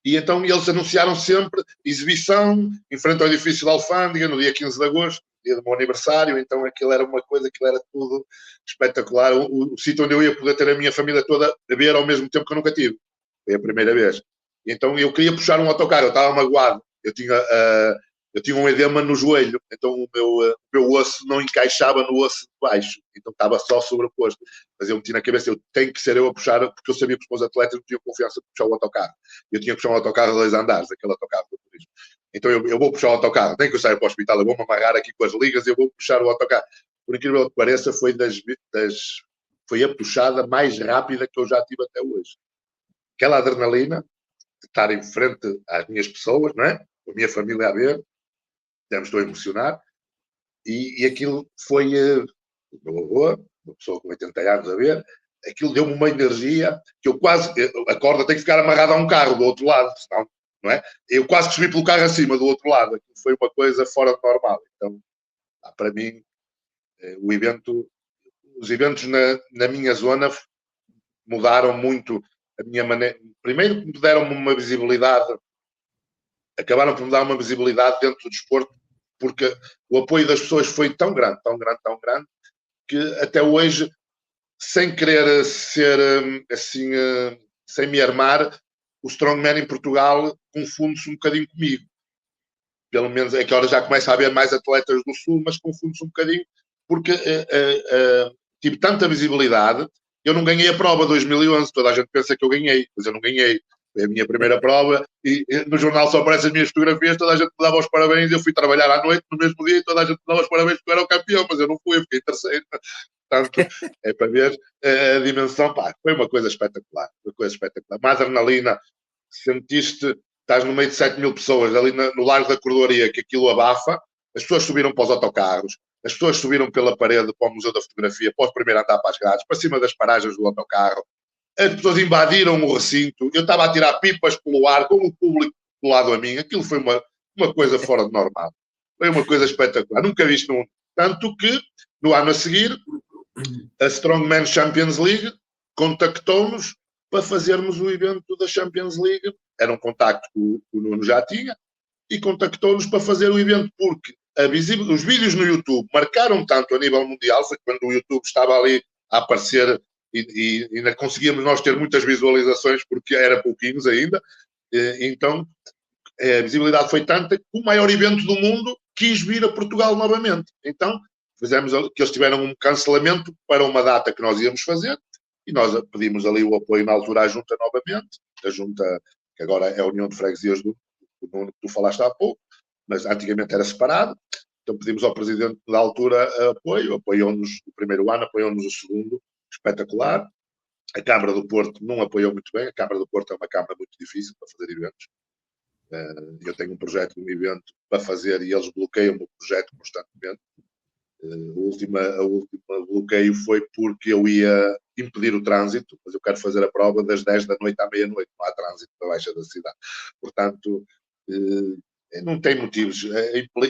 E então eles anunciaram sempre exibição em frente ao edifício da Alfândega, no dia 15 de agosto, dia do meu aniversário. Então aquilo era uma coisa, aquilo era tudo espetacular. O sítio onde eu ia poder ter a minha família toda a ver ao mesmo tempo que eu nunca tive. Foi a primeira vez. Então eu queria puxar um autocarro, eu estava magoado. Eu tinha um edema no joelho, então o meu osso não encaixava no osso de baixo, então estava só sobreposto. Mas eu meti na cabeça, eu tenho que ser eu a puxar, porque eu sabia que os meus atletas não tinham confiança de puxar o autocarro. Eu tinha que puxar um autocarro de 2 andares, aquele autocarro do turismo. Então eu vou puxar o autocarro, nem que eu saia para o hospital, eu vou-me amarrar aqui com as ligas, eu vou puxar o autocarro. Por incrível que pareça, foi a puxada mais rápida que eu já tive até hoje. Aquela adrenalina de estar em frente às minhas pessoas, não é? A minha família a ver, já me estou a emocionar, e aquilo foi o meu avô, uma pessoa com 80 anos a ver, aquilo deu-me uma energia que eu quase, a corda tem que ficar amarrada a um carro do outro lado, senão, não é? Eu quase que subi pelo carro acima do outro lado, aquilo foi uma coisa fora do normal. Então, para mim, os eventos na minha zona mudaram muito a minha maneira. Primeiro, me deram uma visibilidade, acabaram por me dar uma visibilidade dentro do desporto, porque o apoio das pessoas foi tão grande, que até hoje, sem querer ser assim, sem me armar, o Strongman em Portugal confunde-se um bocadinho comigo. Pelo menos é que agora já começa a haver mais atletas do Sul, mas confunde-se um bocadinho, porque tive tanta visibilidade. Eu não ganhei a prova 2011, toda a gente pensa que eu ganhei, mas eu não ganhei. Foi a minha primeira prova e no jornal só aparecem as minhas fotografias, toda a gente me dava os parabéns, eu fui trabalhar à noite no mesmo dia e toda a gente me dava os parabéns porque eu era o campeão, mas eu não fui, eu fiquei terceiro. Portanto, é para ver a dimensão, pá, foi uma coisa espetacular, Uma adrenalina, sentiste, estás no meio de 7 mil pessoas ali no Largo da Cordoaria, que aquilo abafa, as pessoas subiram para os autocarros, as pessoas subiram pela parede para o Museu da Fotografia, para o primeiro andar para as grades, para cima das paragens do autocarro. As pessoas invadiram o recinto, eu estava a tirar pipas pelo ar, com o público do lado a mim. Aquilo foi uma coisa fora de normal. Foi uma coisa espetacular. Nunca vi isto no mundo. Tanto que, no ano a seguir, a Strongman Champions League contactou-nos para fazermos o evento da Champions League. Era um contacto que o Nuno já tinha, e contactou-nos para fazer o evento, porque os vídeos no YouTube marcaram tanto a nível mundial, foi quando o YouTube estava ali a aparecer e ainda conseguíamos nós ter muitas visualizações porque era pouquinhos ainda. Então, a visibilidade foi tanta que o maior evento do mundo quis vir a Portugal novamente. Então, fizemos que eles tiveram um cancelamento para uma data que nós íamos fazer e nós pedimos ali o apoio na altura à Junta novamente, a Junta, que agora é a União de Freguesias do Nuno, que tu falaste há pouco, mas antigamente era separado. Então pedimos ao Presidente da altura apoio, apoiou-nos o primeiro ano, apoiou-nos o segundo, espetacular. A Câmara do Porto não apoiou muito bem, a Câmara do Porto é uma Câmara muito difícil para fazer eventos. Eu tenho um projeto de um evento para fazer e eles bloqueiam o projeto constantemente. O último bloqueio foi porque eu ia impedir o trânsito, mas eu quero fazer a prova das 10 da noite à meia-noite, não há trânsito para baixa da cidade. Portanto, não tem motivos,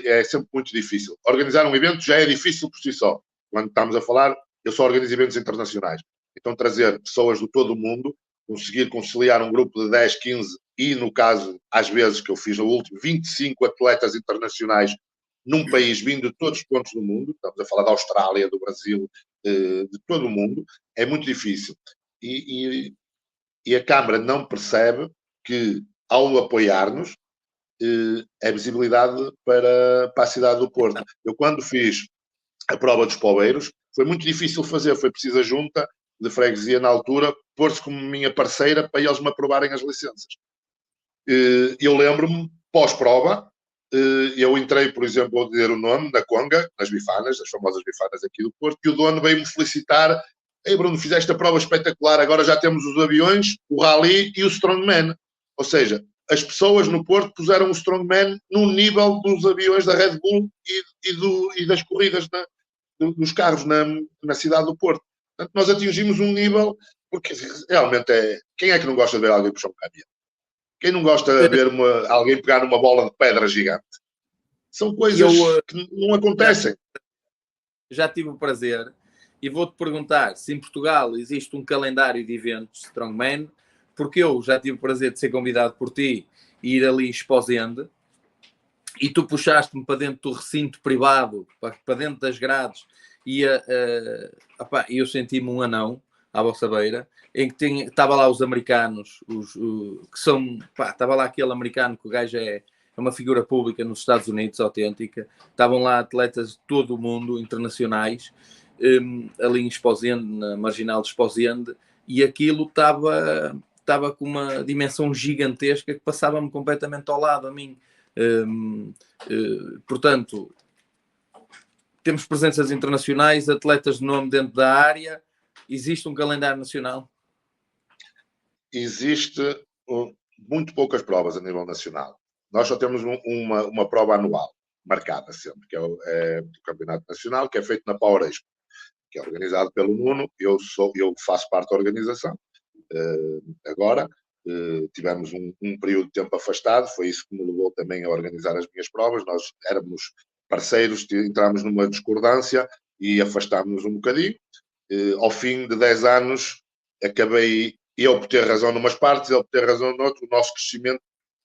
é sempre muito difícil. Organizar um evento já é difícil por si só. Quando estamos a falar, eu só organizo eventos internacionais. Então, trazer pessoas de todo o mundo, conseguir conciliar um grupo de 10, 15 e, no caso, às vezes que eu fiz no último, 25 atletas internacionais num país vindo de todos os pontos do mundo, estamos a falar da Austrália, do Brasil, de todo o mundo, é muito difícil. E a Câmara não percebe que, ao apoiar-nos, é visibilidade para a cidade do Porto. Eu, quando fiz a prova dos poveiros, foi muito difícil fazer, foi preciso a Junta de Freguesia, na altura, pôr-se como minha parceira para eles me aprovarem as licenças. Eu lembro-me, pós-prova, eu entrei, por exemplo, vou dizer o nome, na Conga, nas bifanas, as famosas bifanas aqui do Porto, e o dono veio-me felicitar. Ei, Bruno, fizeste a prova espetacular, agora já temos os aviões, o rally e o strongman. Ou seja, as pessoas no Porto puseram o strongman no nível dos aviões da Red Bull e das corridas dos carros na cidade do Porto. Portanto, nós atingimos um nível, porque realmente quem é que não gosta de ver alguém puxar um caminhão? Quem não gosta de ver alguém pegar numa bola de pedra gigante? São coisas que não acontecem. Já tive o prazer, e vou-te perguntar se em Portugal existe um calendário de eventos Strongman, porque eu já tive o prazer de ser convidado por ti e ir ali em Esposende, e tu puxaste-me para dentro do recinto privado, para dentro das grades, e eu senti-me um anão à vossa beira, em que estava lá os americanos, que são, estava lá aquele americano que o gajo é uma figura pública nos Estados Unidos, autêntica, estavam lá atletas de todo o mundo, internacionais, ali em Esposende, na Marginal de Esposende, e aquilo estava com uma dimensão gigantesca que passava-me completamente ao lado a mim. Portanto, temos presenças internacionais, atletas de nome dentro da área. Existe um calendário nacional? Existe muito poucas provas a nível nacional. Nós só temos uma prova anual, marcada sempre, que é o Campeonato Nacional, que é feito na Power Expo, que é organizado pelo Nuno. Eu faço parte da organização. Agora, tivemos um período de tempo afastado, foi isso que me levou também a organizar as minhas provas. Nós éramos parceiros, entramos numa discordância e afastámos-nos um bocadinho. Ao fim de 10 anos, acabei eu por ter razão numas partes, ele por ter razão noutras. O nosso crescimento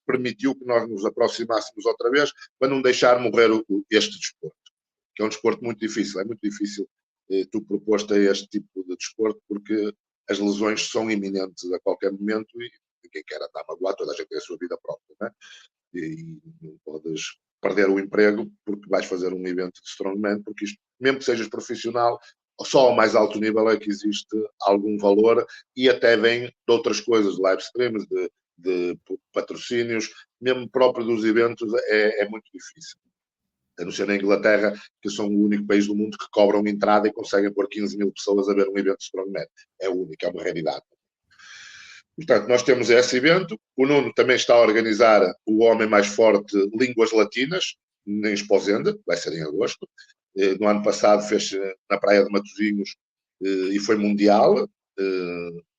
permitiu que nós nos aproximássemos outra vez para não deixar morrer este desporto, que é um desporto muito difícil. É muito difícil tu proposto a este tipo de desporto, porque as lesões são iminentes a qualquer momento e quem quer andar magoado, toda a gente tem a sua vida própria, não é? E não podes perder o emprego porque vais fazer um evento de strongman, porque isto, mesmo que sejas profissional, só ao mais alto nível é que existe algum valor, e até vem de outras coisas, de live streams, de patrocínios, mesmo próprio dos eventos é muito difícil. A não ser na Inglaterra, que são o único país do mundo que cobram entrada e conseguem pôr 15 mil pessoas a ver um evento de strongman. É único, é uma realidade. Portanto, nós temos esse evento. O Nuno também está a organizar o Homem Mais Forte Línguas Latinas, em Esposende, vai ser em agosto. No ano passado fez na Praia de Matosinhos e foi mundial.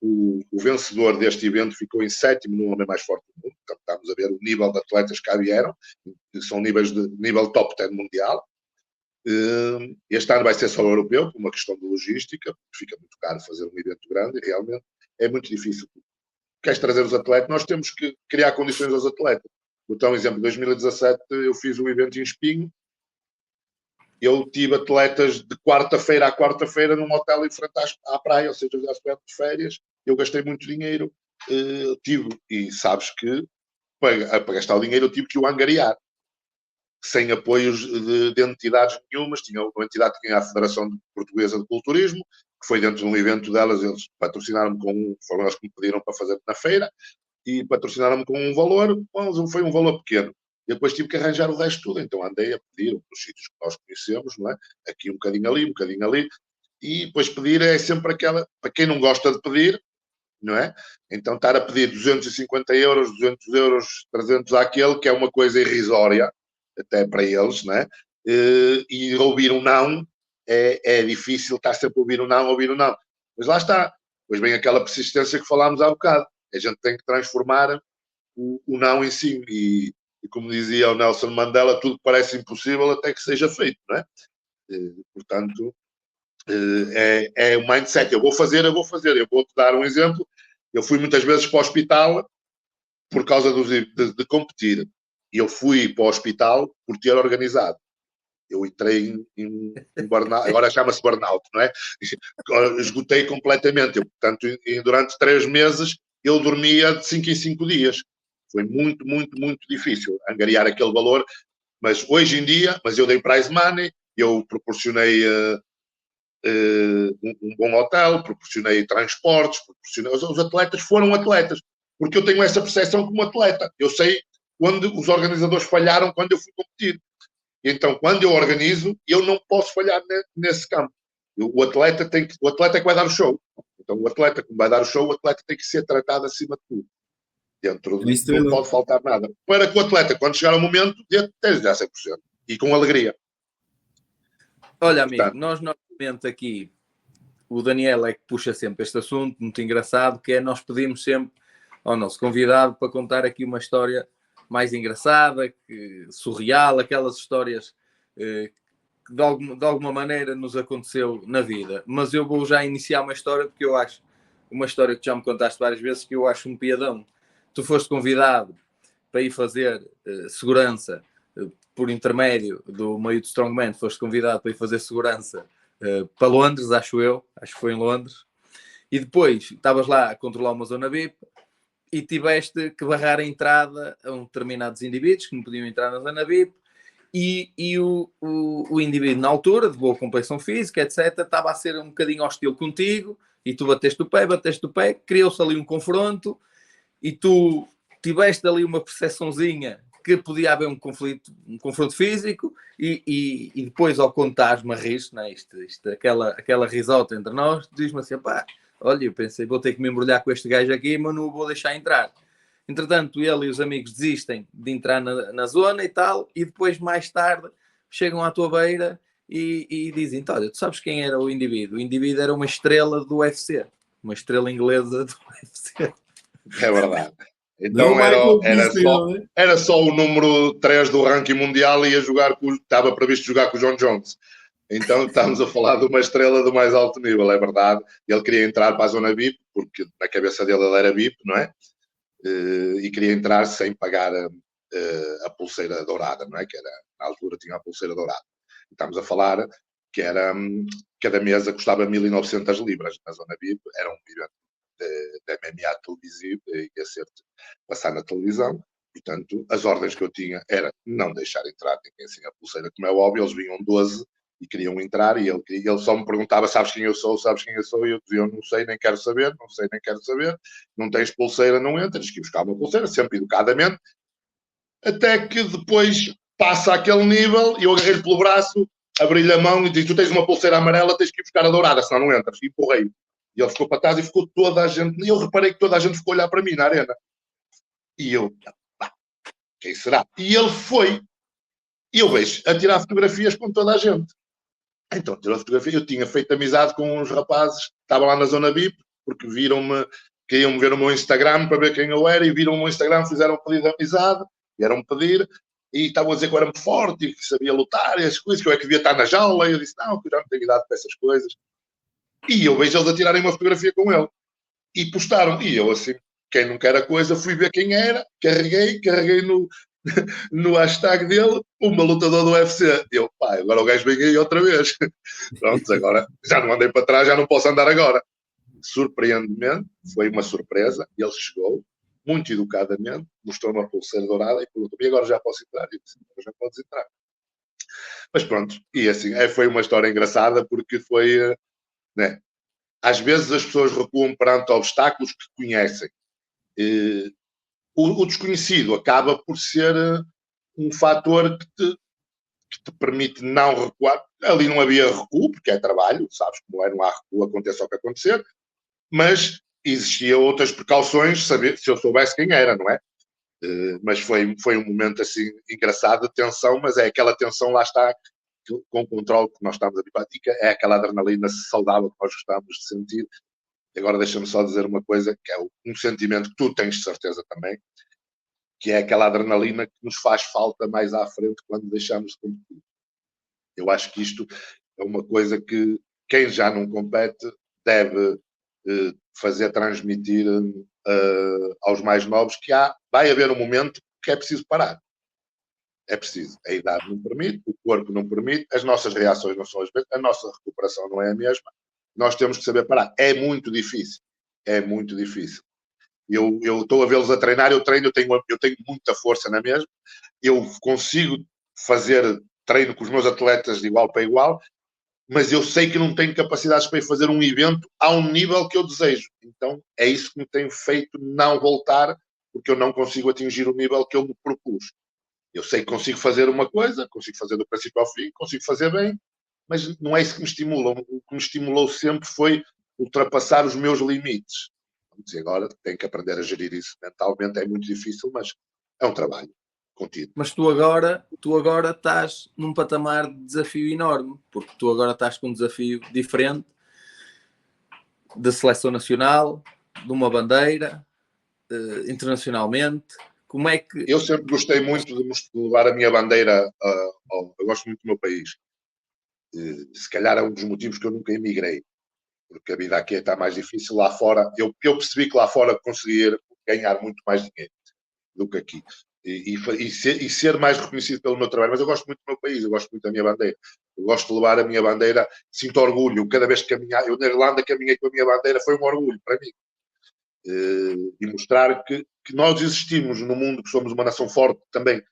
O vencedor deste evento ficou em 7º no Homem Mais Forte do Mundo. Portanto, estamos a ver o nível de atletas que cá vieram, que são níveis de nível top 10 mundial. Este ano vai ser só europeu, por uma questão de logística, fica muito caro fazer um evento grande e realmente é muito difícil. Queres trazer os atletas? Nós temos que criar condições aos atletas. Então, exemplo, em 2017 eu fiz um evento em Espinho, eu tive atletas de quarta-feira a quarta-feira num hotel em frente à praia, ou seja, já perto de férias, eu gastei muito dinheiro, e sabes que para gastar o dinheiro eu tive que o angariar, sem apoios de entidades nenhumas. Tinha uma entidade que tinha a Federação Portuguesa de Culturismo, que foi dentro de um evento delas, eles patrocinaram-me foram eles que me pediram para fazer na feira, e patrocinaram-me com um valor, foi um valor pequeno. E depois tive que arranjar o resto tudo, então andei a pedir nos sítios que nós conhecemos, não é? Aqui um bocadinho ali, e depois pedir é sempre aquela, para quem não gosta de pedir, não é? Então estar a pedir 250 euros, 200 euros, 300 àquele, que é uma coisa irrisória, até para eles, não é? E ouvir um não, é difícil estar sempre a ouvir um não. Mas lá está. Pois bem, aquela persistência que falámos há bocado. A gente tem que transformar o não em si. E como dizia o Nelson Mandela, tudo parece impossível até que seja feito, não é? Portanto, é o mindset. Eu vou fazer. Eu vou-te dar um exemplo. Eu fui muitas vezes para o hospital por causa de competir. E eu fui para o hospital por ter organizado. Eu entrei em burnout, agora chama-se burnout, não é? Esgotei completamente. Portanto, durante 3 meses, eu dormia de 5 em 5 dias. Foi muito, muito, muito difícil angariar aquele valor. Mas hoje em dia, eu dei prize money, eu proporcionei um bom hotel, proporcionei transportes, os atletas foram atletas. Porque eu tenho essa percepção como atleta. Eu sei quando os organizadores falharam quando eu fui competir. Então, quando eu organizo, eu não posso falhar nesse campo. O atleta é que vai dar o show. Então, o atleta que vai dar o show, o atleta tem que ser tratado acima de tudo. Não pode faltar nada. Para que o atleta, quando chegar ao momento, esteja 100%. E com alegria. Olha, amigo, portanto, nós normalmente aqui, o Daniel é que puxa sempre este assunto, muito engraçado, que é nós pedimos sempre ao nosso convidado para contar aqui uma história mais engraçada, surreal, aquelas histórias que de alguma maneira nos aconteceu na vida. Mas eu vou já iniciar uma história, porque eu acho, uma história que já me contaste várias vezes, que eu acho um piadão. Tu foste convidado para ir fazer segurança por intermédio do meio de Strongman, foste convidado para ir fazer segurança para Londres, acho que foi em Londres, e depois estavas lá a controlar uma zona VIP, e tiveste que barrar a entrada a determinados indivíduos que não podiam entrar na zona VIP, e o indivíduo, na altura, de boa complexão física, etc., estava a ser um bocadinho hostil contigo, e tu bateste o pé, criou-se ali um confronto, e tu tiveste ali uma percepçãozinha que podia haver um confronto físico, e depois, ao contares-me a rir, né, aquela risota entre nós, diz-me assim, pá, olha, eu pensei, vou ter que me embrulhar com este gajo aqui, mas não o vou deixar entrar. Entretanto, ele e os amigos desistem de entrar na zona e tal, e depois, mais tarde, chegam à tua beira e dizem, olha, tu sabes quem era o indivíduo? O indivíduo era uma estrela do UFC, uma estrela inglesa do UFC. É verdade. Então era só o número 3 do ranking mundial e estava previsto jogar com o John Jones. Então estamos a falar de uma estrela do mais alto nível, é verdade. Ele queria entrar para a zona VIP, porque na cabeça dele ele era VIP, não é? E queria entrar sem pagar a pulseira dourada, não é? Que era, na altura tinha a pulseira dourada. E estamos a falar que cada mesa custava 1.900 libras na zona VIP, era um evento de MMA televisivo, ia ser passar na televisão. Portanto, as ordens que eu tinha era não deixar entrar ninguém sem a pulseira, como é óbvio. Eles vinham 12 e queriam entrar, e ele só me perguntava, sabes quem eu sou, e eu dizia, eu não sei, nem quero saber, não tens pulseira, não entras, tens que ir buscar uma pulseira, sempre educadamente, até que depois passa aquele nível, e eu agarrei-lhe pelo braço, abri-lhe a mão e disse, tu tens uma pulseira amarela, tens que ir buscar a dourada, senão não entras, e empurrei-o. E ele ficou para trás e ficou toda a gente, e eu reparei que toda a gente ficou a olhar para mim na arena. E eu, quem será? E ele foi. E eu vejo a tirar fotografias com toda a gente. Então, tirou fotografia. Eu tinha feito amizade com uns rapazes que estavam lá na zona VIP, porque viram-me, queriam-me ver no meu Instagram para ver quem eu era, e viram o meu Instagram, fizeram um pedido de amizade, vieram-me pedir, e estavam a dizer que eu era muito forte e que sabia lutar, e as coisas, que eu é que devia estar na jaula. E eu disse, não, que eu já não tenho idade para essas coisas. E eu vejo eles a tirarem uma fotografia com ele. E postaram. E eu, assim, quem não quer a coisa, fui ver quem era, carreguei no hashtag dele, uma lutador do UFC. Eu, pá, agora o gajo vem aí outra vez. Pronto, agora já não andei para trás, já não posso andar agora. Surpreendentemente, foi uma surpresa. Ele chegou, muito educadamente, mostrou uma pulseira dourada e perguntou: e agora já posso entrar? Eu disse: agora já podes entrar. Mas pronto, e assim, foi uma história engraçada porque foi, né? Às vezes as pessoas recuam perante obstáculos que conhecem. O desconhecido acaba por ser um fator que te permite não recuar. Ali não havia recuo, porque é trabalho, sabes como é, não há recuo, aconteça o que acontecer, mas existiam outras precauções, saber, se eu soubesse quem era, não é? Mas foi um momento assim engraçado, de tensão, mas é aquela tensão, lá está, com o controle que nós estamos habituados, é aquela adrenalina saudável que nós gostamos de sentir. E agora deixa-me só dizer uma coisa, que é um sentimento que tu tens de certeza também, que é aquela adrenalina que nos faz falta mais à frente quando deixamos de competir. Eu acho que isto é uma coisa que quem já não compete deve fazer transmitir aos mais novos, que vai haver um momento que é preciso parar. É preciso. A idade não permite, o corpo não permite, as nossas reações não são as mesmas, a nossa recuperação não é a mesma. Nós temos que saber parar. É muito difícil. É muito difícil. Eu estou a vê-los a treinar, eu tenho muita força na mesma, eu consigo fazer treino com os meus atletas de igual para igual, mas eu sei que não tenho capacidades para ir fazer um evento a um nível que eu desejo. Então é isso que me tem feito não voltar, porque eu não consigo atingir o nível que eu me propus. Eu sei que consigo fazer uma coisa, consigo fazer do princípio ao fim, consigo fazer bem, mas não é isso que me estimula. O que me estimulou sempre foi ultrapassar os meus limites. E agora tenho que aprender a gerir isso mentalmente. É muito difícil, mas é um trabalho contínuo. Mas tu agora estás num patamar de desafio enorme, porque tu agora estás com um desafio diferente da seleção nacional, de uma bandeira, internacionalmente. Como é que... Eu sempre gostei muito de levar a minha bandeira. Eu gosto muito do meu país. Se calhar é um dos motivos que eu nunca emigrei, porque a vida aqui está mais difícil. Lá fora, eu percebi que lá fora conseguia ganhar muito mais dinheiro do que aqui. E ser mais reconhecido pelo meu trabalho. Mas eu gosto muito do meu país, eu gosto muito da minha bandeira. Eu gosto de levar a minha bandeira, sinto orgulho. Cada vez que caminhar, eu na Irlanda caminhei com a minha bandeira, foi um orgulho para mim. E mostrar que nós existimos no mundo, que somos uma nação forte também,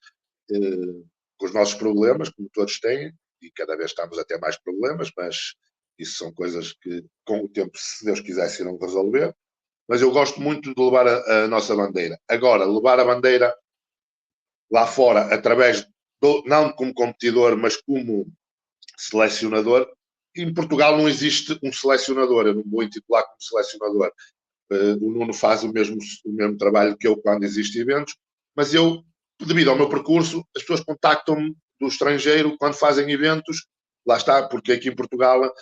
com os nossos problemas, como todos têm, e cada vez estamos a ter mais problemas, mas isso são coisas que, com o tempo, se Deus quiser, se irão resolver. Mas eu gosto muito de levar a nossa bandeira. Agora, levar a bandeira lá fora, através, não como competidor, mas como selecionador. Em Portugal não existe um selecionador, eu não vou intitular como selecionador. O Nuno faz o mesmo trabalho que eu quando existem eventos, mas eu, devido ao meu percurso, as pessoas contactam-me do estrangeiro quando fazem eventos. Lá está, porque aqui em Portugal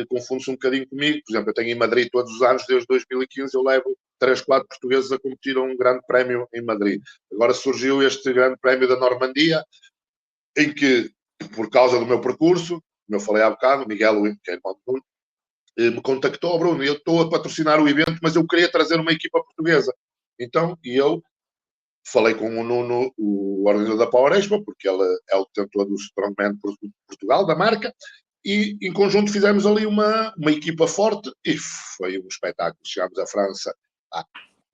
confunde-se um bocadinho comigo. Por exemplo, eu tenho em Madrid todos os anos, desde 2015, eu levo 3, 4 portugueses a competir a um grande prémio em Madrid. Agora surgiu este grande prémio da Normandia, em que, por causa do meu percurso, como eu falei há bocado, o Miguel, que é irmão do Nuno, me contactou: Bruno, eu estou a patrocinar o evento, mas eu queria trazer uma equipa portuguesa. Então, e eu falei com o Nuno, o organizador da Power Expo, porque ele é o detentor do Strongman Portugal, da marca, e em conjunto fizemos ali uma equipa forte e foi um espetáculo. Chegámos à França,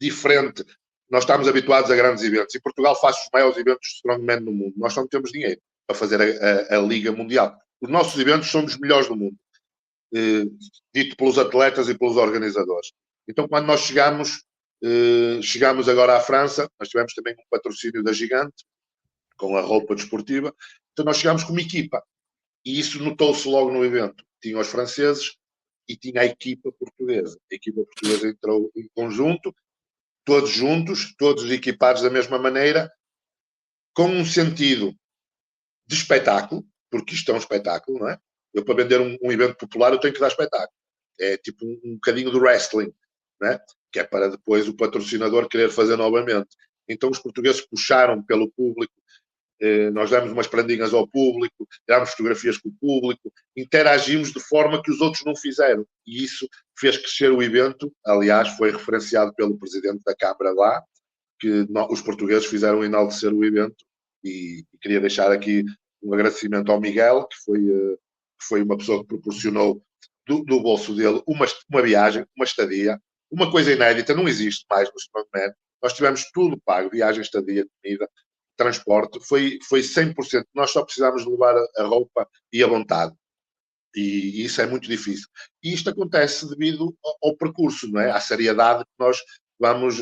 diferente. Nós estamos habituados a grandes eventos e Portugal faz os maiores eventos de Strongman no mundo. Nós não temos dinheiro para fazer a Liga Mundial. Os nossos eventos são dos melhores do mundo, dito pelos atletas e pelos organizadores. Então, quando nós chegamos agora à França, nós tivemos também um patrocínio da Gigante, com a roupa desportiva, então nós chegámos com uma equipa, e isso notou-se logo no evento. Tinha os franceses e tinha a equipa portuguesa. A equipa portuguesa entrou em conjunto, todos juntos, todos equipados da mesma maneira, com um sentido de espetáculo, porque isto é um espetáculo, não é? Eu, para vender um evento popular, eu tenho que dar espetáculo. É tipo um bocadinho do wrestling, não é? Que é para depois o patrocinador querer fazer novamente. Então os portugueses puxaram pelo público, nós demos umas prendinhas ao público, demos fotografias com o público, interagimos de forma que os outros não fizeram. E isso fez crescer o evento. Aliás, foi referenciado pelo presidente da Câmara lá, que os portugueses fizeram enaltecer o evento E queria deixar aqui um agradecimento ao Miguel, que foi uma pessoa que proporcionou do bolso dele uma viagem, uma estadia, uma coisa inédita, não existe mais no Strongman. Nós tivemos tudo pago, viagem, estadia, comida, transporte, foi 100%. Nós só precisávamos de levar a roupa e a vontade. E isso é muito difícil. E isto acontece devido ao percurso, não é? À seriedade que nós vamos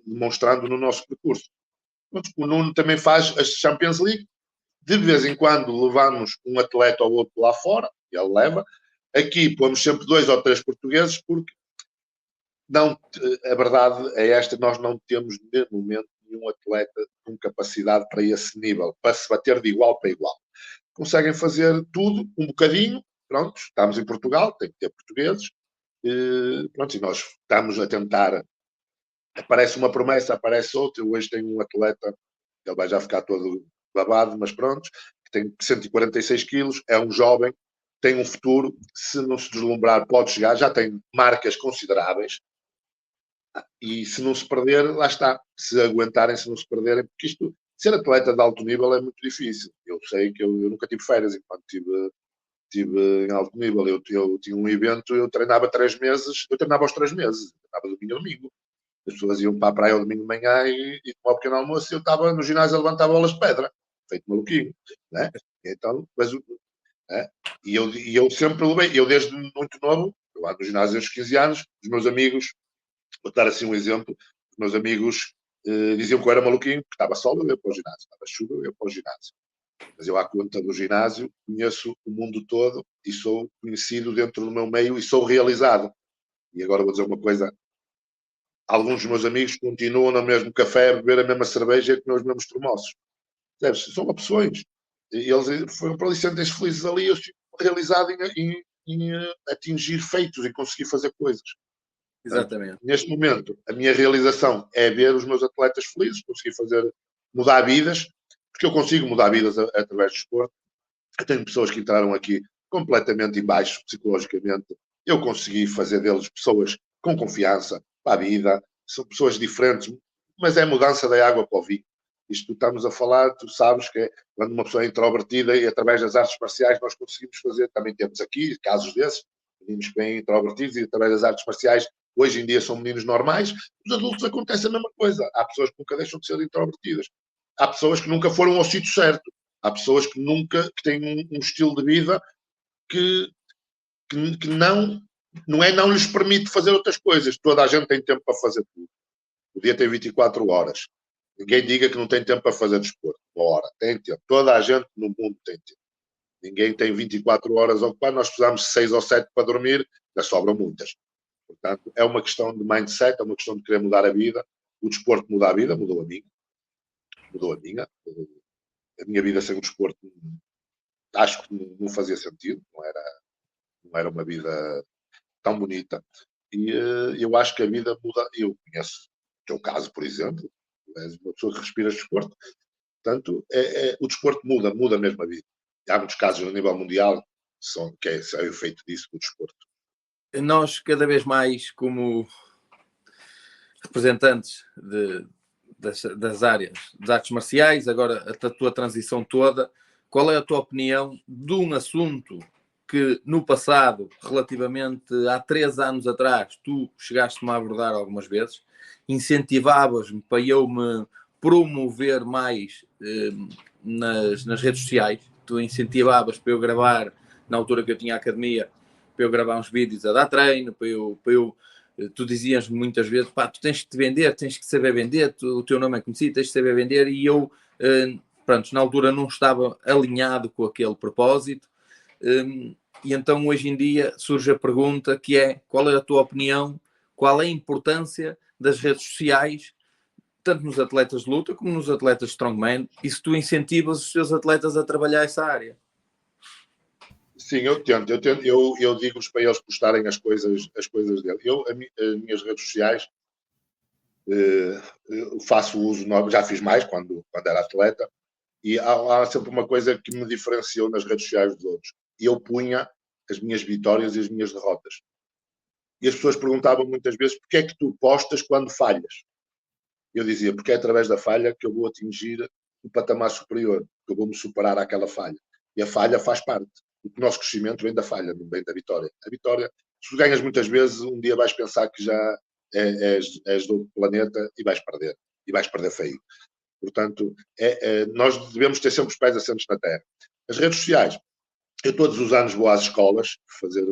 demonstrando no nosso percurso. O Nuno também faz a Champions League. De vez em quando levamos um atleta ou outro lá fora, e ele leva. Aqui pomos sempre 2 ou 3 portugueses, porque não, a verdade é esta, nós não temos, de momento, nenhum atleta com capacidade para esse nível, para se bater de igual para igual. Conseguem fazer tudo, um bocadinho, pronto, estamos em Portugal, tem que ter portugueses, pronto, e nós estamos a tentar, aparece uma promessa, aparece outra, hoje tem um atleta, ele vai já ficar todo babado, mas pronto, que tem 146 quilos, é um jovem, tem um futuro, se não se deslumbrar pode chegar, já tem marcas consideráveis, e se não se perder, lá está, se aguentarem, se não se perderem, porque isto, ser atleta de alto nível é muito difícil. Eu sei que eu nunca tive férias enquanto tive em alto nível. Eu tinha um evento, eu treinava 3 meses, eu treinava aos 3 meses, treinava domingo a domingo. As pessoas iam para a praia ao domingo de manhã e tomar um pequeno almoço, e eu estava no ginásio a levantar bolas de pedra, feito maluquinho, né? Então, mas, e eu sempre levei, eu desde muito novo, eu lá no ginásio aos 15 anos, os meus amigos, vou dar assim um exemplo, os meus amigos diziam que eu era maluquinho, que estava sol, eu ia para o ginásio, estava chuva, eu ia para o ginásio. Mas eu, à conta do ginásio, conheço o mundo todo e sou conhecido dentro do meu meio e sou realizado. E agora vou dizer uma coisa, alguns dos meus amigos continuam no mesmo café a beber a mesma cerveja que nos mesmos termossos. São opções. E eles foram para ali, sentem-se felizes ali, eu estive realizado em atingir feitos, em conseguir fazer coisas. Exatamente. Neste momento, a minha realização é ver os meus atletas felizes, conseguir mudar vidas, porque eu consigo mudar vidas através do esporte. Eu tenho pessoas que entraram aqui completamente em baixo, psicologicamente. Eu consegui fazer deles pessoas com confiança para a vida. São pessoas diferentes, mas é mudança da água para o vinho. Isto estamos a falar, tu sabes que quando uma pessoa é introvertida e através das artes marciais nós conseguimos fazer, também temos aqui casos desses, meninos bem introvertidos e através das artes marciais hoje em dia são meninos normais. Os adultos acontece a mesma coisa. Há pessoas que nunca deixam de ser introvertidas. Há pessoas que nunca foram ao sítio certo. Há pessoas que têm um estilo de vida que não lhes permite fazer outras coisas. Toda a gente tem tempo para fazer tudo. O dia tem 24 horas. Ninguém diga que não tem tempo para fazer desporto. Uma hora. Tem tempo. Toda a gente no mundo tem tempo. Ninguém tem 24 horas ocupadas. Nós precisamos de 6 ou 7 para dormir. Já sobram muitas. Portanto, é uma questão de mindset, é uma questão de querer mudar a vida. O desporto muda a vida, mudou a minha. Mudou a minha. A minha vida sem o desporto acho que não fazia sentido. Não era uma vida tão bonita. E eu acho que a vida muda. Eu conheço o teu caso, por exemplo. És uma pessoa que respira desporto. Portanto, o desporto muda mesmo a vida. Há muitos casos a nível mundial que é o efeito disso do desporto. Nós, cada vez mais, como representantes das áreas das artes marciais, agora a tua transição toda, qual é a tua opinião de um assunto que no passado, relativamente há 3 anos atrás, tu chegaste-me a abordar algumas vezes, incentivavas-me para eu me promover mais nas redes sociais, tu incentivavas para eu gravar, na altura que eu tinha a academia, para eu gravar uns vídeos a dar treino, tu dizias muitas vezes, pá, tu tens que te vender, tens que saber vender, o teu nome é conhecido, tens que saber vender, e eu, pronto, na altura não estava alinhado com aquele propósito, e então hoje em dia surge a pergunta que é, qual é a tua opinião, qual é a importância das redes sociais, tanto nos atletas de luta como nos atletas de strongman, e se tu incentivas os teus atletas a trabalhar essa área? Sim, eu tento. Eu digo-lhes para eles postarem as coisas dele. As minhas redes sociais, faço uso, já fiz mais quando era atleta, e há sempre uma coisa que me diferenciou nas redes sociais dos outros. Eu punha as minhas vitórias e as minhas derrotas. E as pessoas perguntavam muitas vezes, porquê é que tu postas quando falhas? Eu dizia, porque é através da falha que eu vou atingir o patamar superior, que eu vou-me superar àquela falha. E a falha faz parte. O nosso crescimento vem da falha, não vem da vitória. A vitória, se tu ganhas muitas vezes, um dia vais pensar que já és do outro planeta e vais perder. E vais perder feio. Portanto, nós devemos ter sempre os pés assentos na terra. As redes sociais. Eu todos os anos vou às escolas fazer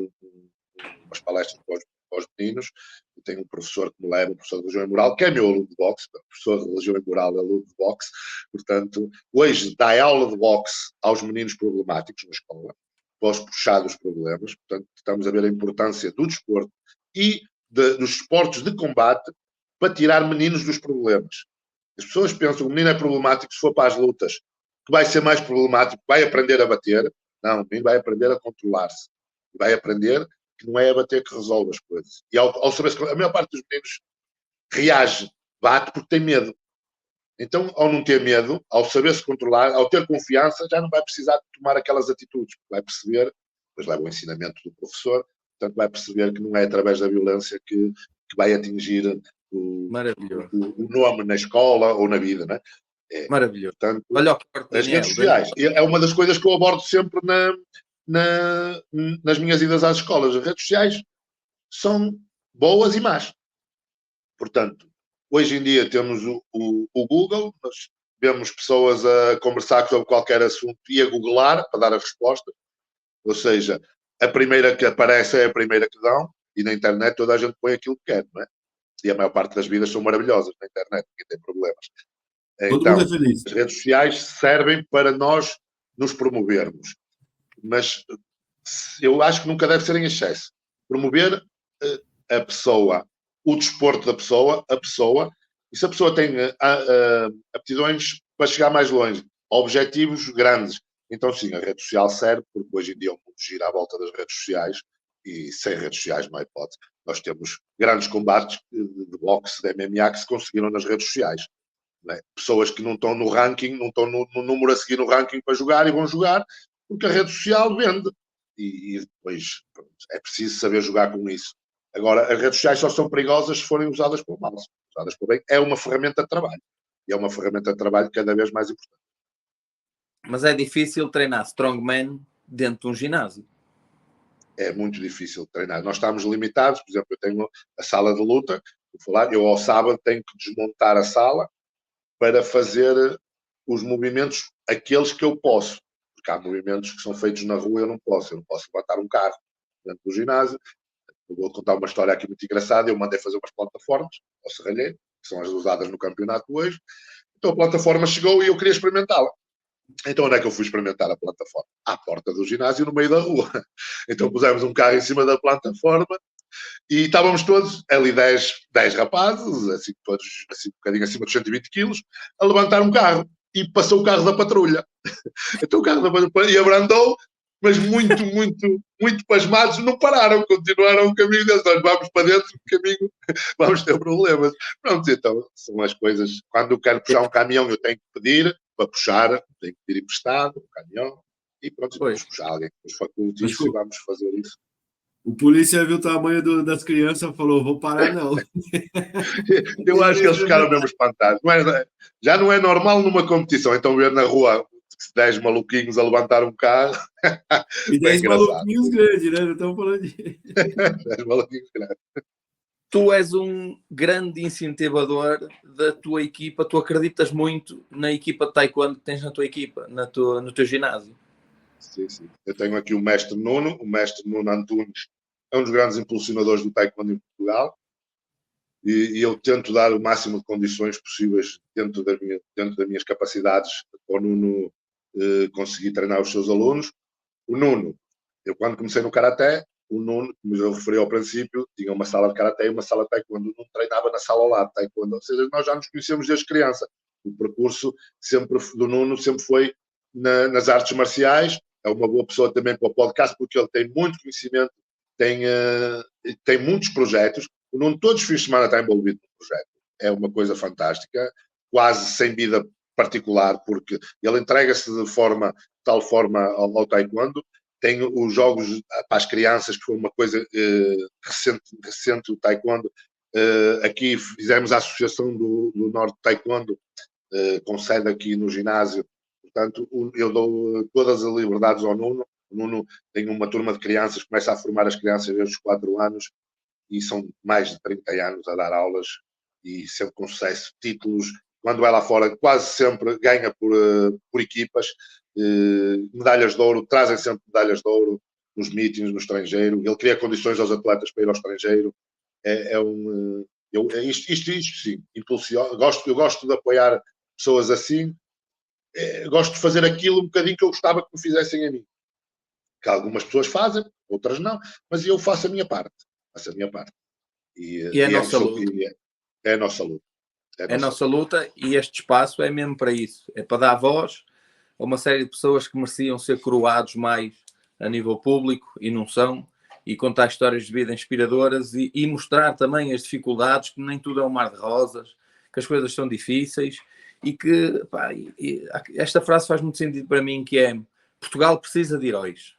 umas palestras para os meninos. Eu tenho um professor que me leva, um professor de religião e moral, que é meu aluno de boxe. O professor de religião e moral é aluno de boxe. Portanto, hoje dá aula de boxe aos meninos problemáticos na escola, para os puxar dos problemas. Portanto, estamos a ver a importância do desporto e dos esportes de combate para tirar meninos dos problemas. As pessoas pensam que o menino é problemático se for para as lutas, que vai ser mais problemático, vai aprender a bater. Não, o menino vai aprender a controlar-se. Vai aprender que não é a bater que resolve as coisas. E ao saber que a maior parte dos meninos reage, bate porque tem medo. Então, ao não ter medo, ao saber-se controlar, ao ter confiança, já não vai precisar de tomar aquelas atitudes. Vai perceber, depois leva o ensinamento do professor, portanto vai perceber que não é através da violência que vai atingir o nome na escola ou na vida, não é? Maravilhoso. Portanto, olha o corte, as redes sociais. É uma das coisas que eu abordo sempre nas minhas idas às escolas. As redes sociais são boas e más. Portanto, hoje em dia temos o Google, nós vemos pessoas a conversar sobre qualquer assunto e a googlar para dar a resposta. Ou seja, a primeira que aparece é a primeira que dão, e na internet toda a gente põe aquilo que quer, não é? E a maior parte das vidas são maravilhosas na internet, ninguém tem problemas. Então, as redes sociais servem para nós nos promovermos. Mas eu acho que nunca deve ser em excesso. Promover a pessoa, o desporto da pessoa, a pessoa, e se a pessoa tem aptidões para chegar mais longe, objetivos grandes, então sim, a rede social serve, porque hoje em dia o mundo gira à volta das redes sociais, e sem redes sociais não há hipótese. Nós temos grandes combates de boxe, de MMA, que se conseguiram nas redes sociais. É? Pessoas que não estão no ranking, não estão no número a seguir no ranking para jogar e vão jogar, porque a rede social vende. E depois pronto, é preciso saber jogar com isso. Agora, as redes sociais só são perigosas se forem usadas por mal. Usadas por bem, é uma ferramenta de trabalho. E é uma ferramenta de trabalho cada vez mais importante. Mas é difícil treinar strongman dentro de um ginásio. É muito difícil treinar. Nós estamos limitados. Por exemplo, eu tenho a sala de luta. Eu ao sábado tenho que desmontar a sala para fazer os movimentos, aqueles que eu posso. Porque há movimentos que são feitos na rua e eu não posso levantar um carro dentro do ginásio. Eu vou contar uma história aqui muito engraçada. Eu mandei fazer umas plataformas ao serralheiro, que são as usadas no campeonato hoje. Então a plataforma chegou e eu queria experimentá-la. Então onde é que eu fui experimentar a plataforma? À porta do ginásio, no meio da rua. Então pusemos um carro em cima da plataforma e estávamos todos, ali 10 rapazes, assim, todos assim, um bocadinho acima dos 120 quilos, a levantar um carro. E passou o carro da patrulha. Então o carro da patrulha e abrandou, mas muito pasmados, não pararam, continuaram o caminho deles. Nós vamos para dentro do caminho, vamos ter problemas. Pronto, então são as coisas. Quando eu quero puxar um caminhão, eu tenho que pedir para puxar, tenho que pedir emprestado o caminhão, e pronto, vamos puxar alguém que nos faculte isso e vamos fazer isso. O polícia viu o tamanho das crianças e falou, vou parar não. Eu acho que eles ficaram mesmo espantados. Já não é normal numa competição, então ver na rua 10 maluquinhos a levantar um carro. E 10 maluquinhos grandes, né? Não estamos falando de... 10 maluquinhos grandes. Tu és um grande incentivador da tua equipa, tu acreditas muito na equipa de taekwondo que tens na tua equipa, no teu ginásio. Sim, sim. Eu tenho aqui o mestre Nuno Antunes, é um dos grandes impulsionadores do taekwondo em Portugal, e eu tento dar o máximo de condições possíveis dentro das minhas capacidades para o Nuno conseguir treinar os seus alunos. O Nuno, eu quando comecei no Karaté, o Nuno, como eu referi ao princípio, tinha uma sala de Karaté e uma sala de Taekwondo. O Nuno treinava na sala ao lado de Taekwondo, ou seja, nós já nos conhecemos desde criança. O percurso do Nuno sempre foi nas artes marciais. É uma boa pessoa também para o podcast, porque ele tem muito conhecimento, tem muitos projetos. O Nuno, todos os fins de semana, está envolvido no projeto. É uma coisa fantástica, quase sem vida particular, porque ele entrega-se de tal forma ao taekwondo. Tem os jogos para as crianças, que foi uma coisa recente do taekwondo. Aqui fizemos a associação do Norte Taekwondo, com sede aqui no ginásio. Portanto, eu dou todas as liberdades ao Nuno. O Nuno tem uma turma de crianças, começa a formar as crianças desde os 4 anos e são mais de 30 anos a dar aulas e sempre com sucesso. Títulos, quando é lá fora, quase sempre ganha por equipas. Medalhas de ouro, trazem sempre medalhas de ouro nos meetings no estrangeiro. Ele cria condições aos atletas para ir ao estrangeiro. Isto sim, impulsiona. Eu gosto de apoiar pessoas assim. Gosto de fazer aquilo um bocadinho que eu gostava que me fizessem a mim. Que algumas pessoas fazem, outras não, mas eu faço a minha parte. Faço a minha parte. E é a nossa luta. É a nossa luta. É a nossa luta e este espaço é mesmo para isso. É para dar voz a uma série de pessoas que mereciam ser coroados mais a nível público e não são, e contar histórias de vida inspiradoras e mostrar também as dificuldades, que nem tudo é um mar de rosas, que as coisas são difíceis e que esta frase faz muito sentido para mim, que é: Portugal precisa de heróis.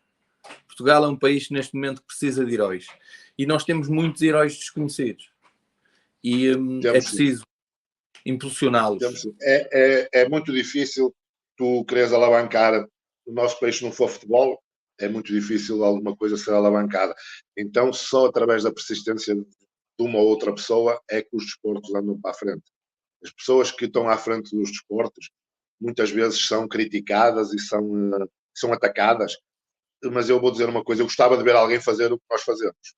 Portugal é um país que neste momento precisa de heróis e nós temos muitos heróis desconhecidos e é preciso impulsioná-los. É muito difícil tu queres alavancar o nosso país. Se não for futebol, é muito difícil alguma coisa ser alavancada. Então, só através da persistência de uma ou outra pessoa é que os desportos andam para a frente. As pessoas que estão à frente dos desportos muitas vezes são criticadas e são atacadas, mas eu vou dizer uma coisa: eu gostava de ver alguém fazer o que nós fazemos.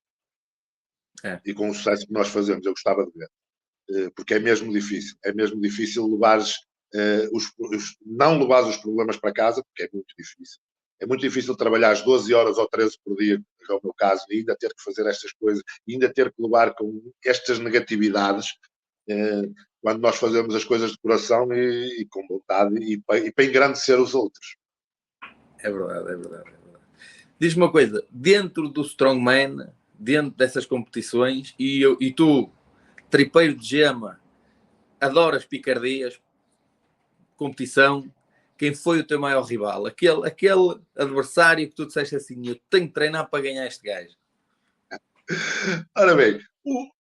E com o sucesso que nós fazemos, eu gostava de ver. Porque é mesmo difícil levares não levares os problemas para casa, porque é muito difícil. É muito difícil trabalhar às 12 horas ou 13 por dia, que é o meu caso, e ainda ter que fazer estas coisas, e ainda ter que levar com estas negatividades, quando nós fazemos as coisas de coração e com vontade e para engrandecer os outros. É verdade. Diz-me uma coisa: dentro do Strongman, dentro dessas competições, e tu, tripeiro de gema, adoras picardias, competição, quem foi o teu maior rival? Aquele adversário que tu disseste assim: eu tenho que treinar para ganhar este gajo. Ora bem,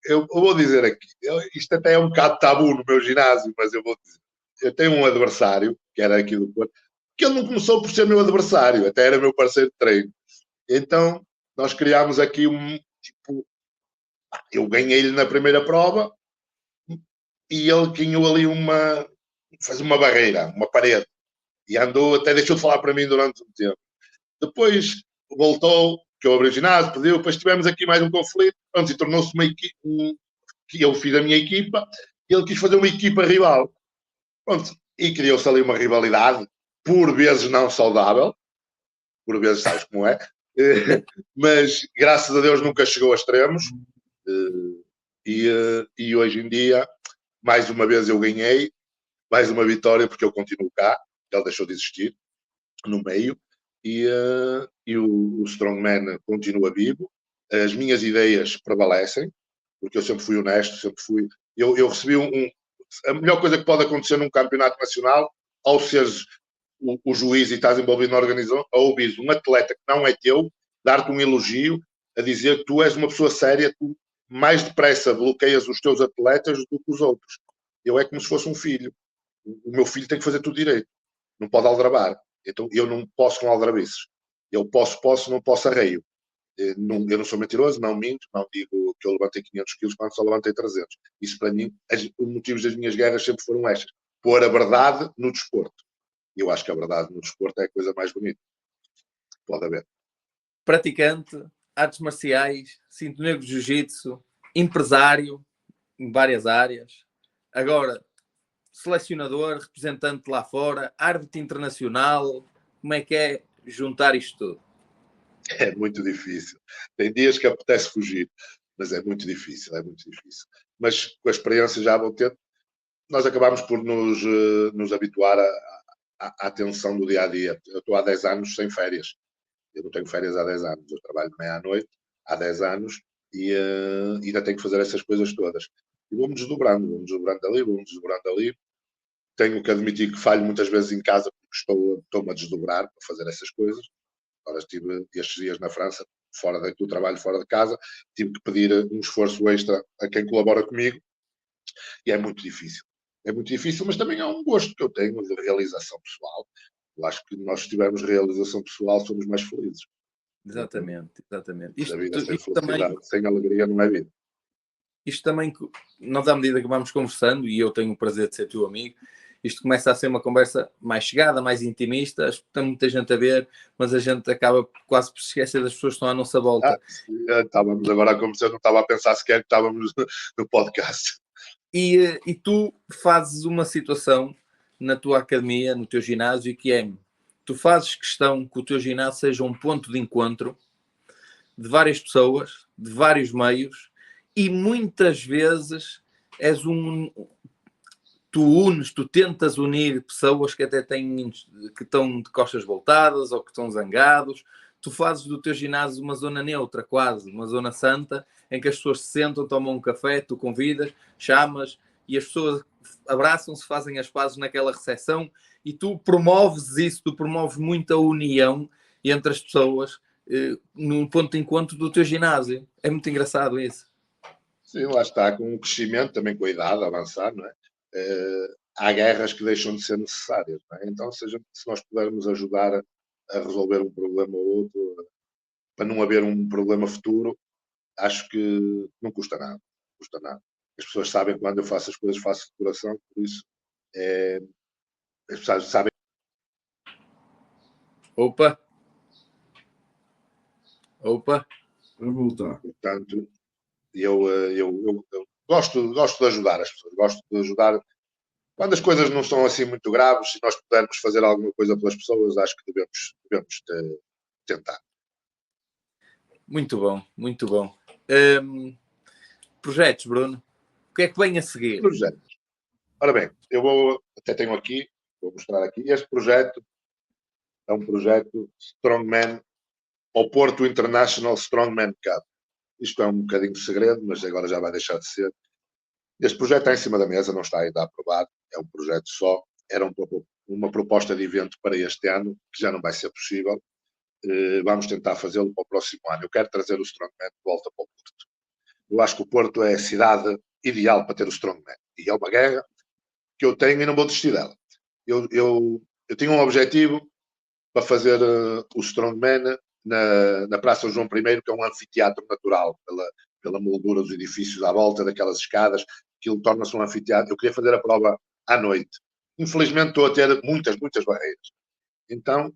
eu vou dizer aqui, isto até é um bocado tabu no meu ginásio, mas eu vou dizer: eu tenho um adversário, que era aqui do Porto, que ele não começou por ser meu adversário, até era meu parceiro de treino. Então, nós criámos aqui eu ganhei-lhe na primeira prova e ele ganhou ali fez uma barreira, uma parede, e andou, até deixou de falar para mim durante um tempo. Depois voltou, que eu abri o ginásio, pediu, depois tivemos aqui mais um conflito, e tornou-se uma equipe, que eu fiz a minha equipa, e ele quis fazer uma equipa rival. Pronto, e criou-se ali uma rivalidade, por vezes não saudável, por vezes sabes como é, mas graças a Deus nunca chegou a extremos, e hoje em dia, mais uma vez eu ganhei, mais uma vitória, porque eu continuo cá, ele deixou de existir no meio, e o Strongman continua vivo. As minhas ideias prevalecem, porque eu sempre fui honesto, eu recebi a melhor coisa que pode acontecer num campeonato nacional, ao seres o juiz e estás envolvido na organização, a ouvir um atleta que não é teu, dar-te um elogio, a dizer que tu és uma pessoa séria, tu mais depressa bloqueias os teus atletas do que os outros. Eu é como se fosse um filho. O meu filho tem que fazer tudo direito. Não pode aldrabar. Então eu não posso com aldrabices. Eu posso, não posso arreio. Eu não sou mentiroso, não minto, não digo que eu levantei 500 quilos quando só levantei 300. Isso para mim, os motivos das minhas guerras sempre foram estas. Pôr a verdade no desporto. E eu acho que a verdade no desporto é a coisa mais bonita. Pode haver. Praticante, artes marciais, cinto negro de jiu-jitsu, empresário em várias áreas, agora selecionador, representante lá fora, árbitro internacional. Como é que é juntar isto tudo? É muito difícil. Tem dias que apetece fugir, mas é muito difícil. Mas com a experiência já vou ter, nós acabamos por nos habituar à tensão do dia-a-dia. Eu estou há 10 anos sem férias. Eu não tenho férias há 10 anos. Eu trabalho de manhã à noite há 10 anos e ainda tenho que fazer essas coisas todas. E vou-me desdobrando ali. Tenho que admitir que falho muitas vezes em casa porque estou-me a desdobrar para fazer essas coisas. Agora estive estes dias na França, do trabalho, fora de casa, tive que pedir um esforço extra a quem colabora comigo e é muito difícil. É muito difícil, mas também é um gosto que eu tenho de realização pessoal. Eu acho que nós, se tivermos realização pessoal, somos mais felizes. Exatamente, exatamente. A vida sem Isto também, felicidade, sem alegria, não é vida. isto também, nós à medida que vamos conversando, e eu tenho o prazer de ser teu amigo, isto começa a ser uma conversa mais chegada, mais intimista, acho que tem muita gente a ver, mas a gente acaba quase por se esquecer das pessoas que estão à nossa volta. Estávamos agora a conversar, não estava a pensar sequer que estávamos no podcast. E tu fazes uma situação na tua academia, no teu ginásio, que é, tu fazes questão que o teu ginásio seja um ponto de encontro de várias pessoas, de vários meios, e muitas vezes és tu tentas unir pessoas que até têm, que estão de costas voltadas ou que estão zangados. Tu fazes do teu ginásio uma zona neutra, quase, uma zona santa, em que as pessoas se sentam, tomam um café, tu convidas, chamas, e as pessoas abraçam-se, fazem as pazes naquela recepção, e tu promoves isso, tu promoves muita união entre as pessoas no ponto de encontro do teu ginásio. É muito engraçado isso. Sim, lá está, com o crescimento, também com a idade, a avançar, não é? Há guerras que deixam de ser necessárias, não é? Então, se nós pudermos ajudar a resolver um problema ou outro, para não haver um problema futuro, acho que não custa nada. Não custa nada. As pessoas sabem que quando eu faço as coisas, faço de coração, por isso as pessoas sabem. Opa! Vai voltar. Portanto, eu gosto de ajudar as pessoas, gosto de ajudar. Quando as coisas não são assim muito graves, se nós pudermos fazer alguma coisa pelas pessoas, acho que devemos tentar. Muito bom, muito bom. Projetos, Bruno. O que é que vem a seguir? Projetos. Ora bem, até tenho aqui, vou mostrar aqui. Este projeto é um projeto Strongman, ao Porto International Strongman Cup. Isto é um bocadinho de segredo, mas agora já vai deixar de ser. Este projeto está em cima da mesa, não está ainda aprovado, é um projeto só. Era uma proposta de evento para este ano, que já não vai ser possível. Vamos tentar fazê-lo para o próximo ano. Eu quero trazer o Strongman de volta para o Porto. Eu acho que o Porto é a cidade ideal para ter o Strongman. E é uma guerra que eu tenho e não vou desistir dela. Eu tinha um objetivo para fazer o Strongman na Praça João I, que é um anfiteatro natural, pela moldura dos edifícios à volta, daquelas escadas, aquilo torna-se um anfiteatro. Eu queria fazer a prova à noite. Infelizmente estou a ter muitas barreiras. Então,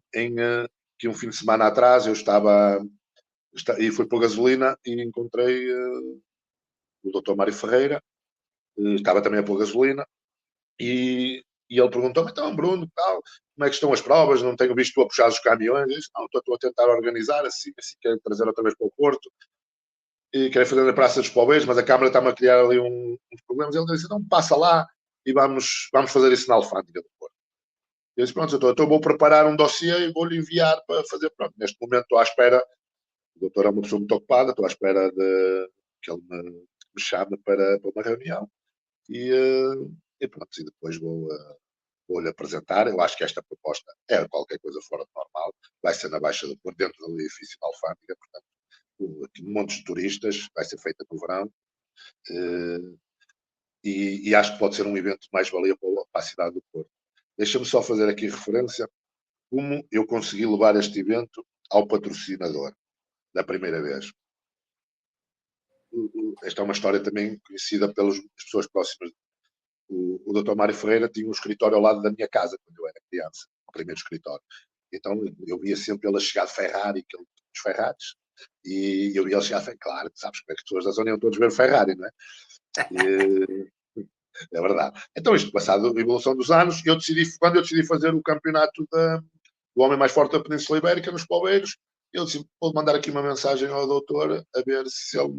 que um fim de semana atrás, eu e fui por gasolina e encontrei o Dr. Mário Ferreira, estava também a pôr gasolina, e ele perguntou-me, então, Bruno, tal, como é que estão as provas? Não tenho visto tu a puxar os caminhões. Eu disse, não, estou a tentar organizar, assim quero trazer outra vez para o Porto, e quero fazer na Praça dos Poveiros, mas a Câmara está-me a criar ali uns problemas. Ele disse, então, passa lá e vamos fazer isso na Alfândega do Porto. Eu disse, pronto, então vou preparar um dossiê e vou-lhe enviar para fazer, pronto, neste momento estou à espera, o doutor é uma pessoa muito ocupada, estou à espera de que ele me chame para uma reunião, e pronto, e depois vou-lhe apresentar. Eu acho que esta proposta é qualquer coisa fora do normal, vai ser na Baixa do Porto, dentro do edifício da Alfândega, portanto, aqui montes de turistas, vai ser feita no verão, e acho que pode ser um evento de mais-valia para a cidade do Porto. Deixa-me só fazer aqui referência como eu consegui levar este evento ao patrocinador da primeira vez. Esta é uma história também conhecida pelas pessoas próximas. O Dr. Mário Ferreira tinha um escritório ao lado da minha casa quando eu era criança, o primeiro escritório. Então eu via sempre ele a chegar de Ferrari, que ele tinha os Ferraris, e eu via ele chegar de Ferrari. Claro, sabes como é que as pessoas da zona iam todos ver o Ferrari, não é? É verdade. Então, isto passado a evolução dos anos, quando eu decidi fazer o campeonato do homem mais forte da Península Ibérica nos Poveiros, eu disse, vou mandar aqui uma mensagem ao doutor a ver se ele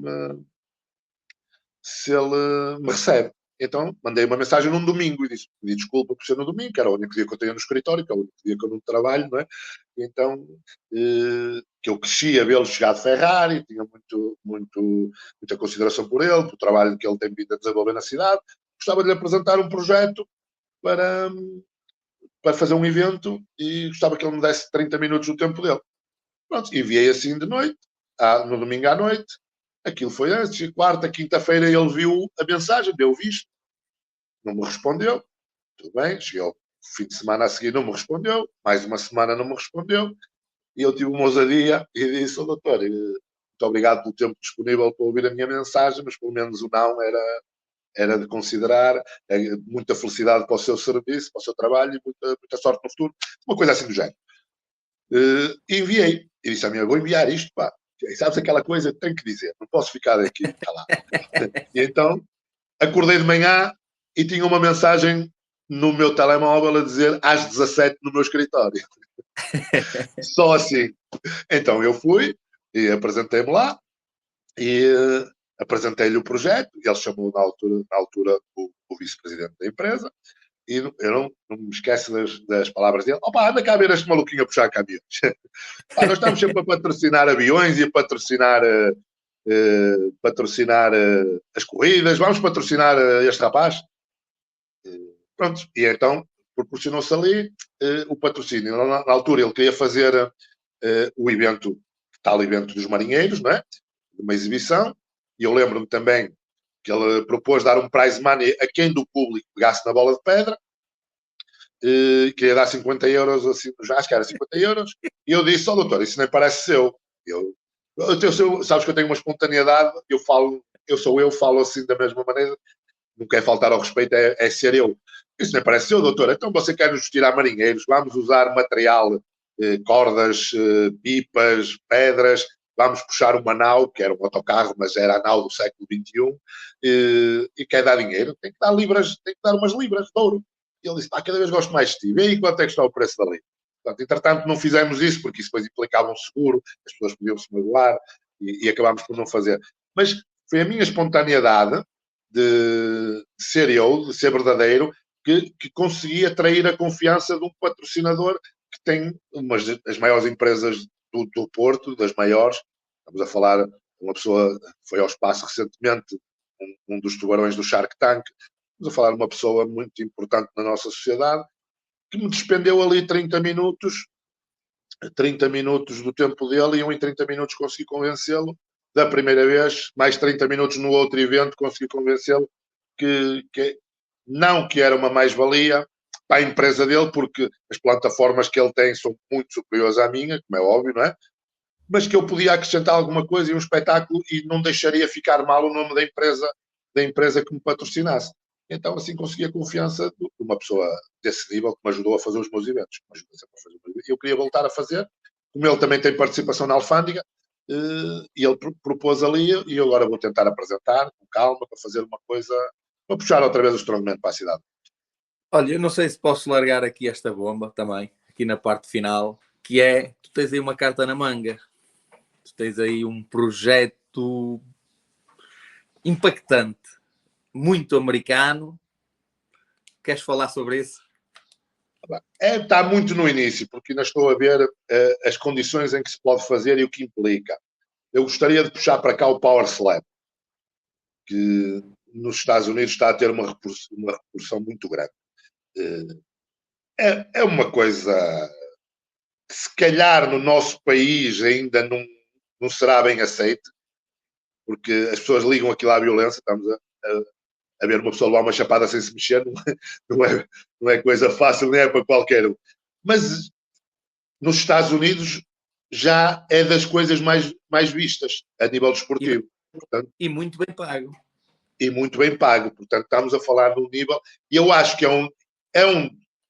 me recebe. Então, mandei uma mensagem num domingo e disse, pedi desculpa por ser no domingo, que era o único dia que eu tinha no escritório, que é o único dia que eu não trabalho, não é? Então, que eu cresci a vê-lo chegar de Ferrari, tinha muita consideração por ele, pelo trabalho que ele tem vindo a desenvolver na cidade. Gostava de lhe apresentar um projeto para fazer um evento e gostava que ele me desse 30 minutos do tempo dele. Pronto, enviei assim de noite, no domingo à noite. Aquilo foi antes, quarta, quinta-feira ele viu a mensagem, deu visto. não me respondeu. Tudo bem, cheguei ao fim de semana a seguir, não me respondeu. Mais uma semana não me respondeu. E eu tive uma ousadia e disse, doutor, muito obrigado pelo tempo disponível para ouvir a minha mensagem, mas pelo menos o não era de considerar. Muita felicidade para o seu serviço, para o seu trabalho e muita sorte no futuro. Uma coisa assim do género. Enviei. E disse a minha, vou enviar isto, pá. E sabes aquela coisa que tenho que dizer, não posso ficar aqui calado. E então, acordei de manhã e tinha uma mensagem no meu telemóvel a dizer às 17 no meu escritório. Só assim. Então eu fui e apresentei-me lá e apresentei-lhe o projeto. Ele chamou na altura o vice-presidente da empresa e eu não me esqueço das palavras dele. Opa, anda cá a ver este maluquinho a puxar caminhões. Nós estamos sempre a patrocinar aviões e a patrocinar as corridas. Vamos patrocinar este rapaz? Pronto. E então proporcionou-se ali o patrocínio. Na altura ele queria fazer o evento, tal evento dos marinheiros, não é? Uma exibição. E eu lembro-me também que ele propôs dar um prize money a quem do público pegasse na bola de pedra. Queria dar 50 euros, assim, acho que era 50 euros. E eu disse, doutor, isso nem parece seu. Sabes que eu tenho uma espontaneidade, falo assim da mesma maneira, não quer faltar ao respeito, é ser eu. Isso nem parece seu, doutor. Então você quer nos tirar marinheiros, vamos usar material, cordas, pipas, pedras, vamos puxar uma nau, que era um autocarro, mas era a nau do século XXI, e quer dar dinheiro, tem que dar umas libras de ouro. E ele disse, cada vez gosto mais de ti. E aí quanto é que está o preço da libra? Portanto, entretanto, não fizemos isso, porque isso depois implicava um seguro, as pessoas podiam se magoar, e acabámos por não fazer. Mas foi a minha espontaneidade de ser eu, de ser verdadeiro, que consegui atrair a confiança de um patrocinador que tem as maiores empresas do Porto, das maiores. Estamos a falar de uma pessoa que foi ao espaço recentemente, um dos tubarões do Shark Tank. Estamos a falar de uma pessoa muito importante na nossa sociedade, que me despendeu ali 30 minutos do tempo dele, e eu em 30 minutos consegui convencê-lo da primeira vez, mais 30 minutos no outro evento, consegui convencê-lo que não que era uma mais-valia para a empresa dele, porque as plataformas que ele tem são muito superiores à minha, como é óbvio, não é? Mas que eu podia acrescentar alguma coisa e um espetáculo e não deixaria ficar mal o nome da empresa que me patrocinasse. Então, assim, consegui a confiança de uma pessoa desse nível que me ajudou a fazer os meus eventos. Eu queria voltar a fazer, como ele também tem participação na alfândega, e ele propôs ali, e eu agora vou tentar apresentar com calma para fazer uma coisa, para puxar outra vez o Strongman para a cidade. Olha, eu não sei se posso largar aqui esta bomba também, aqui na parte final, que é, tu tens aí uma carta na manga, tu tens aí um projeto impactante, muito americano. Queres falar sobre isso? Está muito no início, porque ainda estou a ver as condições em que se pode fazer e o que implica. Eu gostaria de puxar para cá o Power Slam, que nos Estados Unidos está a ter uma repercussão muito grande. É uma coisa que se calhar no nosso país ainda não será bem aceite, porque as pessoas ligam aquilo à violência. Estamos a ver uma pessoa levar uma chapada sem se mexer, não é coisa fácil, nem é para qualquer um. Mas nos Estados Unidos já é das coisas mais vistas a nível desportivo. Portanto, e muito bem pago. E muito bem pago. Portanto, estamos a falar de um nível, e eu acho que é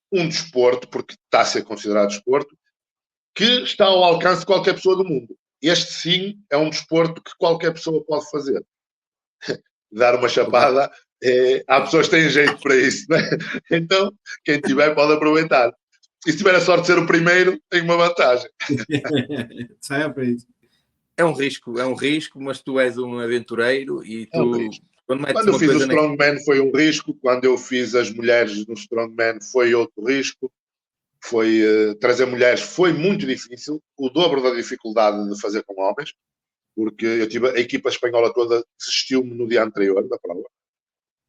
um desporto, porque está a ser considerado desporto, que está ao alcance de qualquer pessoa do mundo. Este, sim, é um desporto que qualquer pessoa pode fazer. Dar uma chapada, há pessoas que têm jeito para isso, não é? Então, quem tiver pode aproveitar. E se tiver a sorte de ser o primeiro, tem uma vantagem. Saia para isso. É um risco, mas tu és um aventureiro e tu... É um risco. Quando eu fiz o Strongman foi um risco, quando eu fiz as mulheres no Strongman foi outro risco. Trazer mulheres foi muito difícil, o dobro da dificuldade de fazer com homens, porque a equipa espanhola toda desistiu-me no dia anterior da prova.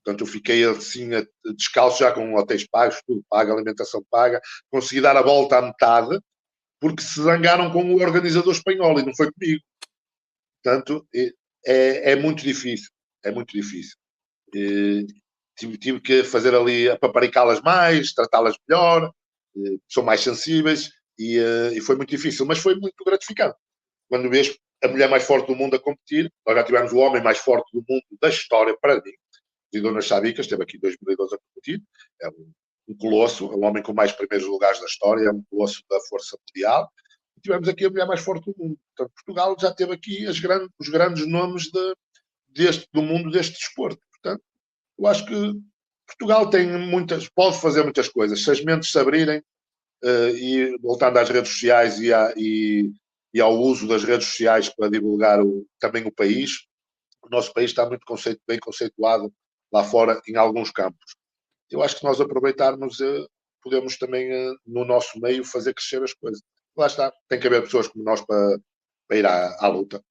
Portanto, eu fiquei assim descalço, já com hotéis pagos, tudo pago, alimentação paga. Consegui dar a volta à metade, porque se zangaram com o organizador espanhol e não foi comigo. Portanto, é muito difícil. É muito difícil. tive que fazer ali, paparicá-las mais, tratá-las melhor, são mais sensíveis, e foi muito difícil, mas foi muito gratificante. Quando vês a mulher mais forte do mundo a competir, nós já tivemos o homem mais forte do mundo da história, para mim, de Dona Chabica, esteve aqui em 2012 a competir, é um colosso, é um homem com mais primeiros lugares da história, é um colosso da força mundial, e tivemos aqui a mulher mais forte do mundo. Portanto, Portugal já teve aqui os grandes nomes do mundo deste desporto. Portanto, eu acho que Portugal pode fazer muitas coisas, se as mentes se abrirem, e voltando às redes sociais e ao uso das redes sociais para divulgar também o país, o nosso país está muito bem conceituado lá fora em alguns campos. Eu acho que nós aproveitarmos, podemos também, no nosso meio, fazer crescer as coisas. Lá está, tem que haver pessoas como nós para ir à luta.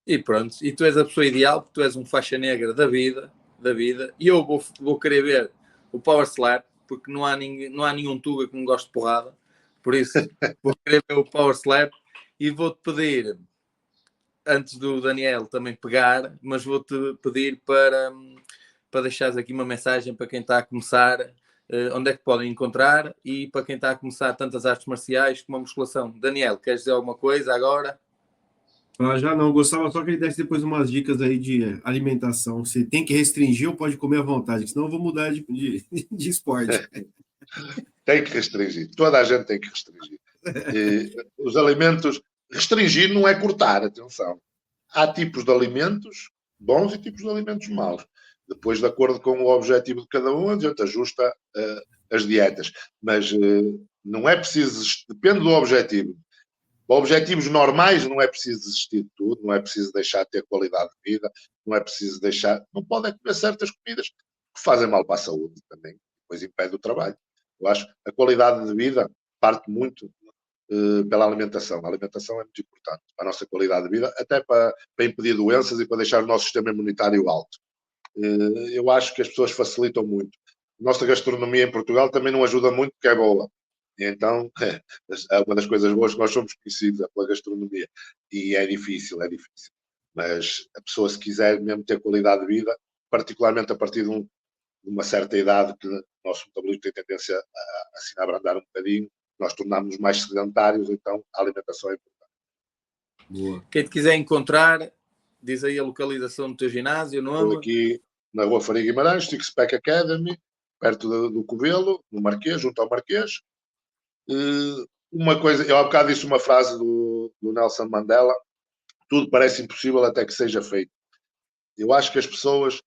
E pronto, e tu és a pessoa ideal, porque tu és um faixa negra da vida, e eu vou querer ver o Power Slap, porque não há nenhum Tuga que não goste de porrada, por isso vou querer ver o Power Slap, e vou-te pedir, antes do Daniel também pegar, mas vou-te pedir para deixares aqui uma mensagem para quem está a começar, onde é que podem encontrar, e para quem está a começar tanto as artes marciais como a musculação. Daniel, queres dizer alguma coisa agora? Já não, gostava só que ele desse depois umas dicas aí de alimentação. Você tem que restringir ou pode comer à vontade? Senão eu vou mudar de esporte. Tem que restringir. Toda a gente tem que restringir. Os alimentos... Restringir não é cortar, atenção. Há tipos de alimentos bons e tipos de alimentos maus. Depois, de acordo com o objetivo de cada um, a gente ajusta as dietas. Mas não é preciso... Depende do objetivo. Objetivos normais, não é preciso desistir de tudo, não é preciso deixar de ter qualidade de vida, não é preciso deixar... Não podem comer certas comidas que fazem mal para a saúde também, depois impede o trabalho. Eu acho que a qualidade de vida parte muito pela alimentação. A alimentação é muito importante para a nossa qualidade de vida, até para impedir doenças e para deixar o nosso sistema imunitário alto. Eu acho que as pessoas facilitam muito. A nossa gastronomia em Portugal também não ajuda muito, porque é boa. E então, é uma das coisas boas que nós somos conhecidos, é pela gastronomia. E é difícil. Mas a pessoa, se quiser mesmo ter qualidade de vida, particularmente a partir de uma certa idade, que o nosso metabolismo tem tendência a abrandar um bocadinho, nós tornamos-nos mais sedentários, então a alimentação é importante. Boa. Quem te quiser encontrar, diz aí a localização do teu ginásio, o nome. Estou aqui na Rua Faria Guimarães, Six Pack Academy, perto do Covelo, no Marquês, junto ao Marquês. Uma coisa, eu há bocado disse uma frase do Nelson Mandela: tudo parece impossível até que seja feito. Eu acho que as pessoas,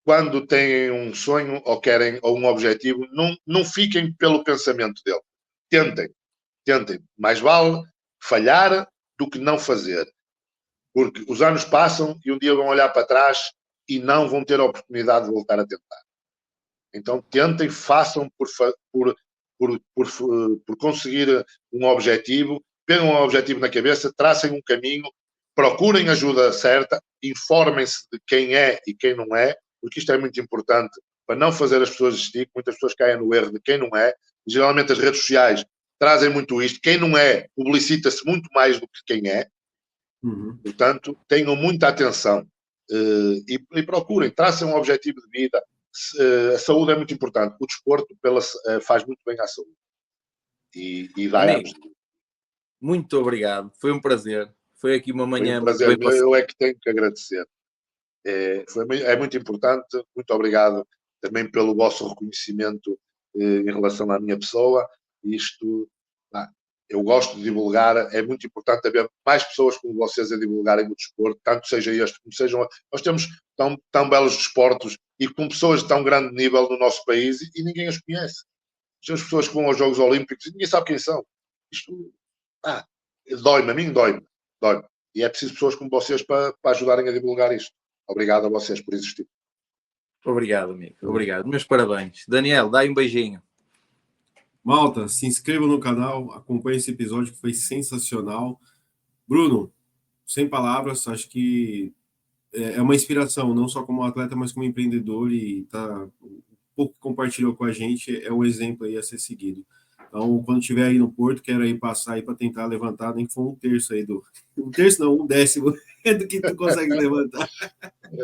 quando têm um sonho ou um objetivo, não fiquem pelo pensamento dele. Tentem. Mais vale falhar do que não fazer. Porque os anos passam e um dia vão olhar para trás e não vão ter a oportunidade de voltar a tentar. Então tentem, façam por conseguir um objetivo, peguem um objetivo na cabeça, tracem um caminho, procurem ajuda certa, informem-se de quem é e quem não é, porque isto é muito importante para não fazer as pessoas desistir. Muitas pessoas caem no erro de quem não é. Geralmente as redes sociais trazem muito isto. Quem não é publicita-se muito mais do que quem é. Uhum. Portanto, tenham muita atenção e procurem, tracem um objetivo de vida. A saúde é muito importante. O desporto faz muito bem à saúde. E dá Amigo, muito obrigado. Foi um prazer. Foi aqui uma manhã. Foi um prazer. Eu é que tenho que agradecer. É muito importante. Muito obrigado também pelo vosso reconhecimento em relação à minha pessoa. Eu gosto de divulgar. É muito importante haver mais pessoas como vocês a divulgarem o desporto, tanto seja este como sejam. Nós temos tão belos desportos e com pessoas de tão grande nível no nosso país e ninguém as conhece. Temos pessoas que vão aos Jogos Olímpicos e ninguém sabe quem são. Isto dói-me, a mim dói-me. E é preciso pessoas como vocês para ajudarem a divulgar isto. Obrigado a vocês por existir. Obrigado, amigo. Obrigado. Meus parabéns. Daniel, dá um beijinho. Malta, se inscreva no canal, acompanhe esse episódio que foi sensacional. Bruno, sem palavras, acho que é uma inspiração, não só como atleta, mas como empreendedor, e um pouco que compartilhou com a gente é um exemplo aí a ser seguido. Então, quando estiver aí no Porto, quero aí passar aí para tentar levantar, nem que for um terço aí um décimo do que tu consegue levantar.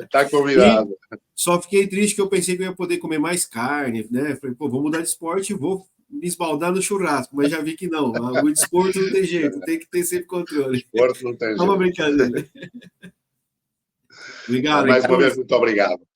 Está convidado. Só fiquei triste que eu pensei que eu ia poder comer mais carne, né? Falei, pô, vou mudar de esporte e vou me esbaldar no churrasco, mas já vi que não. O desporto não tem jeito, tem que ter sempre controle. Esporte não tem É uma jeito. brincadeira. Obrigado. Mais uma vez, muito obrigado.